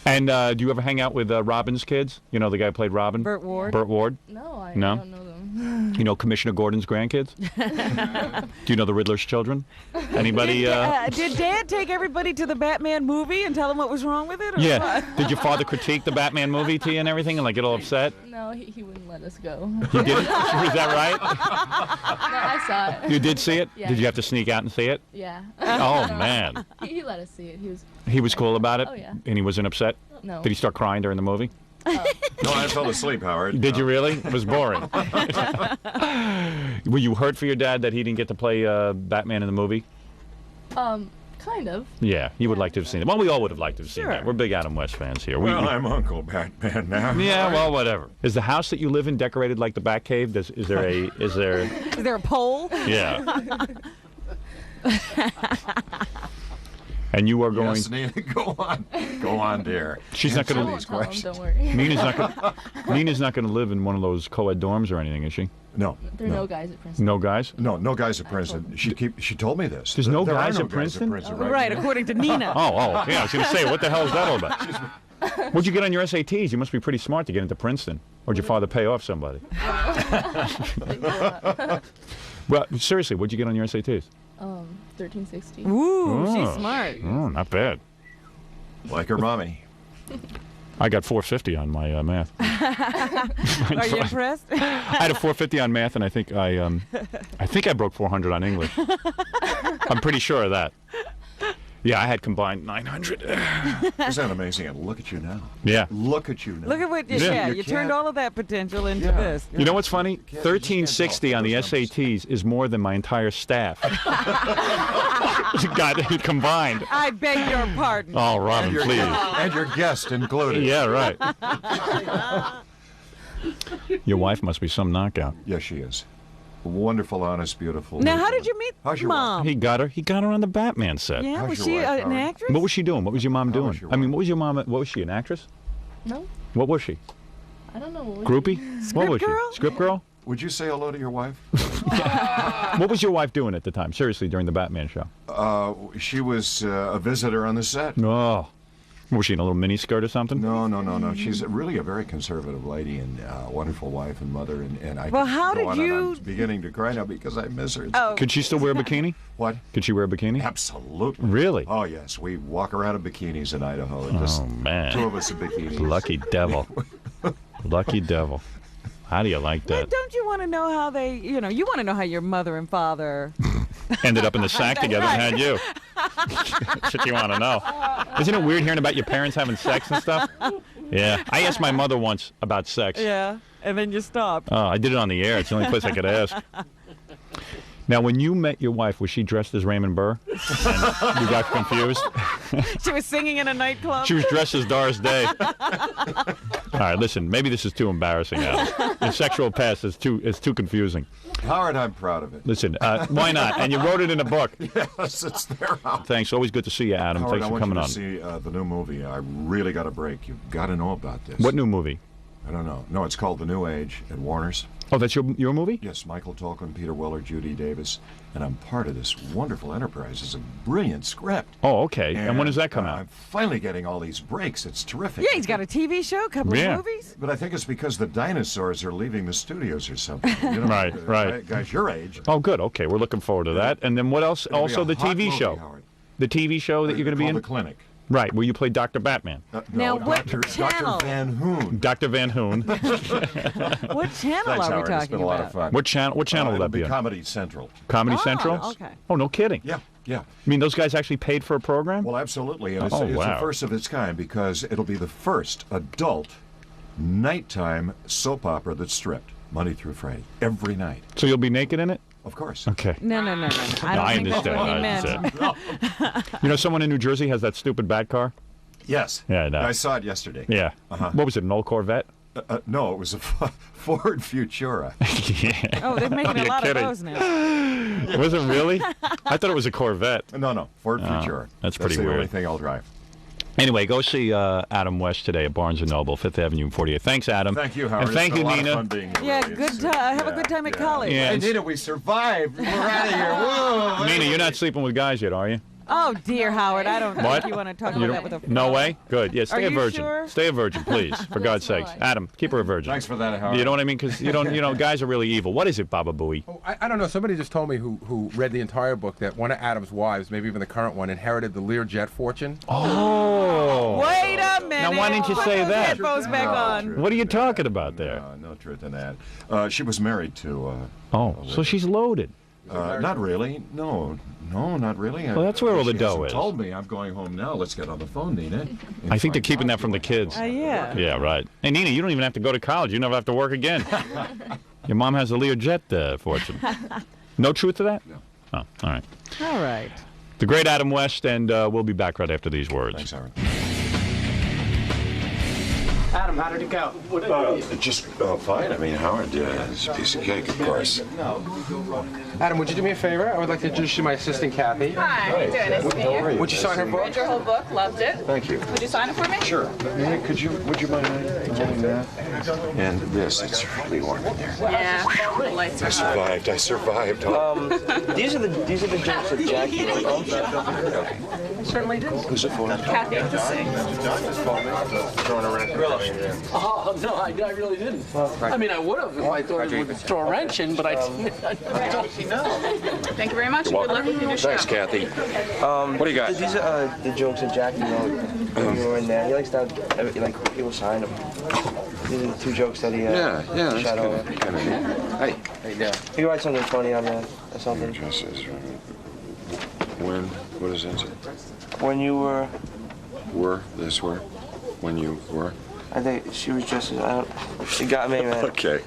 Speaker 4: And do you ever hang out with Robin's kids? You know the guy who played Robin?
Speaker 3: Burt Ward.
Speaker 4: Burt Ward?
Speaker 6: No, I
Speaker 4: No?
Speaker 6: don't know them.
Speaker 4: You know Commissioner Gordon's grandkids? Do you know the Riddler's children? Anybody?
Speaker 3: Did Dad take everybody to the Batman movie and tell them what was wrong with it? Or
Speaker 4: Yeah.
Speaker 3: what?
Speaker 4: Did your father critique the Batman movie to you and everything and like get all upset?
Speaker 6: No, he wouldn't let us go.
Speaker 4: You didn't? Was that right?
Speaker 6: No, I saw it.
Speaker 4: You did see it?
Speaker 6: Yeah.
Speaker 4: Did you have to sneak out and see it?
Speaker 6: Yeah.
Speaker 4: Oh, man.
Speaker 6: He let us see it. He was
Speaker 4: He was cool about it?
Speaker 6: Oh, yeah.
Speaker 4: And he wasn't upset?
Speaker 6: no.
Speaker 4: Did he start crying during the movie?
Speaker 1: No, I fell asleep, Howard.
Speaker 4: Did you really? It was boring. Were you hurt for your dad that he didn't get to play Batman in the movie?
Speaker 6: Kind of.
Speaker 4: Yeah, he would like to have seen it. Well, we all would have liked to have seen
Speaker 3: Sure.
Speaker 4: that. We're big Adam West fans here. We-
Speaker 1: Well, I'm Uncle Batman now.
Speaker 4: yeah, well, whatever. Is the house that you live in decorated like the Batcave? Is there a?
Speaker 3: Is there a pole?
Speaker 4: Yeah. And you are going.
Speaker 1: Yes, Nina, go on, dear.
Speaker 4: She's not
Speaker 6: I
Speaker 4: going
Speaker 6: won't
Speaker 4: to.
Speaker 6: tell him, don't worry.
Speaker 4: Nina's not going to live in one of those co-ed dorms or anything, is she?
Speaker 1: No,
Speaker 6: There are no guys at Princeton.
Speaker 4: No guys.
Speaker 1: no guys at Princeton. She told me this.
Speaker 4: There's no
Speaker 1: There are
Speaker 4: guys
Speaker 1: no
Speaker 4: at Princeton?
Speaker 3: Right, according to Nina.
Speaker 4: Oh, yeah. I was going to say, what the hell is that all about? What'd you get on your SATs? You must be pretty smart to get into Princeton. Or did your father pay off somebody? Well, seriously, what'd you get on your SATs?
Speaker 6: 1360.
Speaker 3: Ooh,
Speaker 4: Oh.
Speaker 3: she's smart.
Speaker 4: Oh, not bad.
Speaker 1: Like her mommy.
Speaker 4: I got 450 on my math.
Speaker 3: Are you impressed?
Speaker 4: I had a 450 on math, and I think I broke 400 on English. I'm pretty sure of that. Yeah, I had combined 900.
Speaker 1: Isn't that amazing? And look at you now.
Speaker 4: Yeah.
Speaker 1: Look at you now.
Speaker 3: Look at what you
Speaker 4: Yeah.
Speaker 3: Yeah,
Speaker 1: You
Speaker 3: you turned
Speaker 1: can't-
Speaker 3: all of that potential into
Speaker 1: Yeah.
Speaker 3: this.
Speaker 4: You know what's funny?
Speaker 1: can't- you just
Speaker 4: 1360
Speaker 1: can't
Speaker 4: on the
Speaker 1: tell those
Speaker 4: SATs is more than my entire staff got combined.
Speaker 3: I beg your pardon.
Speaker 4: Oh, Robin,
Speaker 1: and your,
Speaker 4: please.
Speaker 1: and your guest included.
Speaker 4: Yeah, right. Your wife must be some knockout.
Speaker 1: Yes, she is. Wonderful, honest, beautiful.
Speaker 3: Now, how did you meet
Speaker 1: How's your
Speaker 3: Mom?
Speaker 4: He got her on the Batman set.
Speaker 3: Yeah,
Speaker 1: How's
Speaker 3: was
Speaker 1: your
Speaker 3: she
Speaker 1: wife,
Speaker 3: an
Speaker 1: Howard?
Speaker 3: actress?
Speaker 4: What was she doing? What was your mom doing?
Speaker 1: was your
Speaker 4: I mean,
Speaker 1: wife?
Speaker 4: what was your mom? What was she, an actress?
Speaker 6: No?
Speaker 4: What was she?
Speaker 6: I don't know.
Speaker 4: Groupie? What was
Speaker 3: girl?
Speaker 4: she? Script girl?
Speaker 1: Would you say hello to your wife?
Speaker 4: What was your wife doing at the time? Seriously, during the Batman show?
Speaker 1: She was a visitor on the set.
Speaker 4: Oh. Was she in a little mini skirt or something?
Speaker 1: No. She's really a very conservative lady and wonderful wife and mother. And I
Speaker 3: Well,
Speaker 1: could
Speaker 3: how
Speaker 1: go
Speaker 3: did
Speaker 1: on and
Speaker 3: you-
Speaker 1: I'm beginning to cry now because I miss her.
Speaker 3: Oh.
Speaker 4: Could she still wear a bikini?
Speaker 1: What?
Speaker 4: Could she wear a bikini?
Speaker 1: Absolutely.
Speaker 4: Really?
Speaker 1: Oh, yes. We walk around in bikinis in Idaho.
Speaker 4: Oh, man.
Speaker 1: Two of us in bikinis.
Speaker 4: Lucky devil. Lucky devil. How do you like
Speaker 3: But
Speaker 4: that?
Speaker 3: don't you want to know how they, you want to know how your mother and father.
Speaker 4: Ended up in the sack together and had you. That's what you want to know. Isn't it weird hearing about your parents having sex and stuff? Yeah. I asked my mother once about sex.
Speaker 3: Yeah, and then you stopped.
Speaker 4: Oh, I did it on the air. It's the only place I could ask. Now, when you met your wife, was she dressed as Raymond Burr? And you got confused?
Speaker 3: She was singing in a nightclub.
Speaker 4: She was dressed as Doris Day. All right, listen. Maybe this is too embarrassing, Adam. Your sexual past is too confusing.
Speaker 1: Howard, I'm proud of it.
Speaker 4: Listen, why not? And you wrote it in a book.
Speaker 1: Yes, it's there. Howard,
Speaker 4: Thanks. Always good to see you, Adam. Thanks
Speaker 1: I
Speaker 4: for
Speaker 1: want
Speaker 4: coming
Speaker 1: you
Speaker 4: on.
Speaker 1: to see the new movie. I really got a break. You've got to know about this.
Speaker 4: What new movie?
Speaker 1: I don't know. No, it's called The New Age at Warner's.
Speaker 4: Oh, that's your movie?
Speaker 1: Yes, Michael Tolkien, Peter Weller, Judy Davis, and I'm part of this wonderful enterprise. It's a brilliant script.
Speaker 4: Oh, okay. And when does that come
Speaker 1: I'm
Speaker 4: out?
Speaker 1: finally getting all these breaks. It's terrific.
Speaker 3: Yeah, he's got a TV show, a couple
Speaker 4: Yeah.
Speaker 3: of movies.
Speaker 1: But I think it's because the dinosaurs are leaving the studios or something. You know,
Speaker 4: Right.
Speaker 1: Guys your age.
Speaker 4: Oh, good. Okay, we're looking forward to that. And then what else?
Speaker 1: It'll be
Speaker 4: Also,
Speaker 1: a
Speaker 4: the
Speaker 1: hot
Speaker 4: TV
Speaker 1: movie,
Speaker 4: show.
Speaker 1: Howard.
Speaker 4: The TV show that you're going to be
Speaker 1: Called
Speaker 4: in?
Speaker 1: The Clinic.
Speaker 4: Right, where you play Dr. Batman.
Speaker 3: Now, what
Speaker 1: Dr.
Speaker 3: channel?
Speaker 1: Dr. Van Hoon.
Speaker 4: Dr. Van Hoon.
Speaker 3: What channel
Speaker 1: Thanks,
Speaker 3: are we
Speaker 1: Howard.
Speaker 3: talking
Speaker 1: It's been a lot of
Speaker 3: about?
Speaker 1: fun.
Speaker 4: What channel will
Speaker 1: It'll
Speaker 4: that be on?
Speaker 1: Comedy Central.
Speaker 4: Comedy
Speaker 3: Oh,
Speaker 4: Central?
Speaker 3: okay.
Speaker 4: Oh, no kidding.
Speaker 1: Yeah.
Speaker 4: I mean, those guys actually paid for a program?
Speaker 1: Well, absolutely. And it's,
Speaker 4: Oh,
Speaker 1: it's
Speaker 4: wow.
Speaker 1: the first of its kind because it'll be the first adult nighttime soap opera that's stripped Monday through Friday, every night.
Speaker 4: So you'll be naked in it?
Speaker 1: Of course.
Speaker 4: Okay.
Speaker 3: No. I don't
Speaker 4: No,
Speaker 3: think
Speaker 4: I
Speaker 3: that's
Speaker 4: understand.
Speaker 3: what he
Speaker 4: I
Speaker 3: meant.
Speaker 4: understand. You know, someone in New Jersey has that stupid bat car?
Speaker 1: Yes.
Speaker 4: Yeah, I know.
Speaker 1: I saw it yesterday.
Speaker 4: Yeah. What was it, an old Corvette?
Speaker 1: No, it was a Ford Futura.
Speaker 4: Yeah.
Speaker 3: Oh, they're making a
Speaker 4: You're
Speaker 3: lot
Speaker 4: kidding.
Speaker 3: of those now.
Speaker 4: Was it really? I thought it was a Corvette.
Speaker 1: No, Ford Futura.
Speaker 4: that's pretty
Speaker 1: the
Speaker 4: weird.
Speaker 1: only thing I'll drive.
Speaker 4: Anyway, go see Adam West today at Barnes & Noble, 5th Avenue and 48th. Thanks, Adam.
Speaker 1: Thank you, Howard.
Speaker 4: And thank
Speaker 1: It's
Speaker 4: you,
Speaker 1: been a lot
Speaker 4: Nina.
Speaker 1: of fun being here,
Speaker 3: Yeah,
Speaker 1: really.
Speaker 3: good
Speaker 1: It's,
Speaker 3: time. Have a good time at college.
Speaker 4: Yeah.
Speaker 1: Hey, Nina, we survived. We're out of here. Whoa.
Speaker 4: Nina, you're not sleeping with guys yet, are you?
Speaker 3: Oh, dear, Howard. I don't
Speaker 4: What?
Speaker 3: think you want to talk
Speaker 4: You
Speaker 3: about
Speaker 4: don't-
Speaker 3: that with a
Speaker 4: No way? Good. Yeah, stay
Speaker 3: Are
Speaker 4: a
Speaker 3: you
Speaker 4: virgin.
Speaker 3: sure?
Speaker 4: Stay a virgin, please, for God's sakes.
Speaker 6: fine.
Speaker 4: Adam, keep her a virgin.
Speaker 1: Thanks for that, Howard.
Speaker 4: You know what I mean? Because guys are really evil. What is it, Baba Booey?
Speaker 5: Oh, I don't know. Somebody just told me who read the entire book that one of Adam's wives, maybe even the current one, inherited the Learjet fortune.
Speaker 4: Oh.
Speaker 3: Wait a minute.
Speaker 4: Now, why didn't you
Speaker 3: Put
Speaker 4: say
Speaker 3: those
Speaker 4: that?
Speaker 3: headphones back on.
Speaker 4: What are you talking about there?
Speaker 1: No truth in that. She was married to.
Speaker 4: Oh, so she's loaded.
Speaker 1: Not really. No, not really.
Speaker 4: Well, that's where all the
Speaker 1: She
Speaker 4: dough
Speaker 1: hasn't
Speaker 4: is.
Speaker 1: told me I'm going home now. Let's get on the phone, Nina.
Speaker 4: I think they're keeping that from the kids.
Speaker 3: Yeah.
Speaker 4: Yeah, right. Hey, Nina, you don't even have to go to college. You never have to work again. Your mom has a Learjet fortune. No truth to that?
Speaker 1: No.
Speaker 4: Oh, all right.
Speaker 3: All right.
Speaker 4: The great Adam West, and we'll be back right after these words.
Speaker 1: Thanks, Howard.
Speaker 2: Adam, how did it go?
Speaker 1: Just fine. I mean, Howard, it's a piece of cake, of course.
Speaker 5: Adam, would you do me a favor? I would like to introduce you to my assistant, Kathy.
Speaker 7: Hi, how you doing? Nice to meet you.
Speaker 5: Would you sign her book?
Speaker 7: Read your whole book, loved it.
Speaker 1: Thank you.
Speaker 7: Would you sign it for me?
Speaker 1: Sure. Nina, would you mind holding that? And this, it's really warm in there.
Speaker 7: Yeah. Lights
Speaker 1: I
Speaker 7: are hot.
Speaker 1: survived.
Speaker 8: These are the jokes that Jackie wrote. I certainly did.
Speaker 1: Who's it for?
Speaker 7: Kathy, to sing.
Speaker 2: Oh, no, I really didn't. I mean, I would have if I thought it would throw a wrench in, but I didn't.
Speaker 7: Thank you very much. and Good luck with your show.
Speaker 1: Thanks, Kathy. What do you got?
Speaker 8: These are the jokes that Jackie wrote when you were in there. He likes to have like people sign them. These are the two jokes that he
Speaker 1: That's
Speaker 8: shot over.
Speaker 1: kind of neat. Hey.
Speaker 8: He could write something funny on there or something.
Speaker 1: When? What is it?
Speaker 8: When you were,
Speaker 1: When you were?
Speaker 8: I think she was just as, I don't, it got me, man.
Speaker 1: Okay.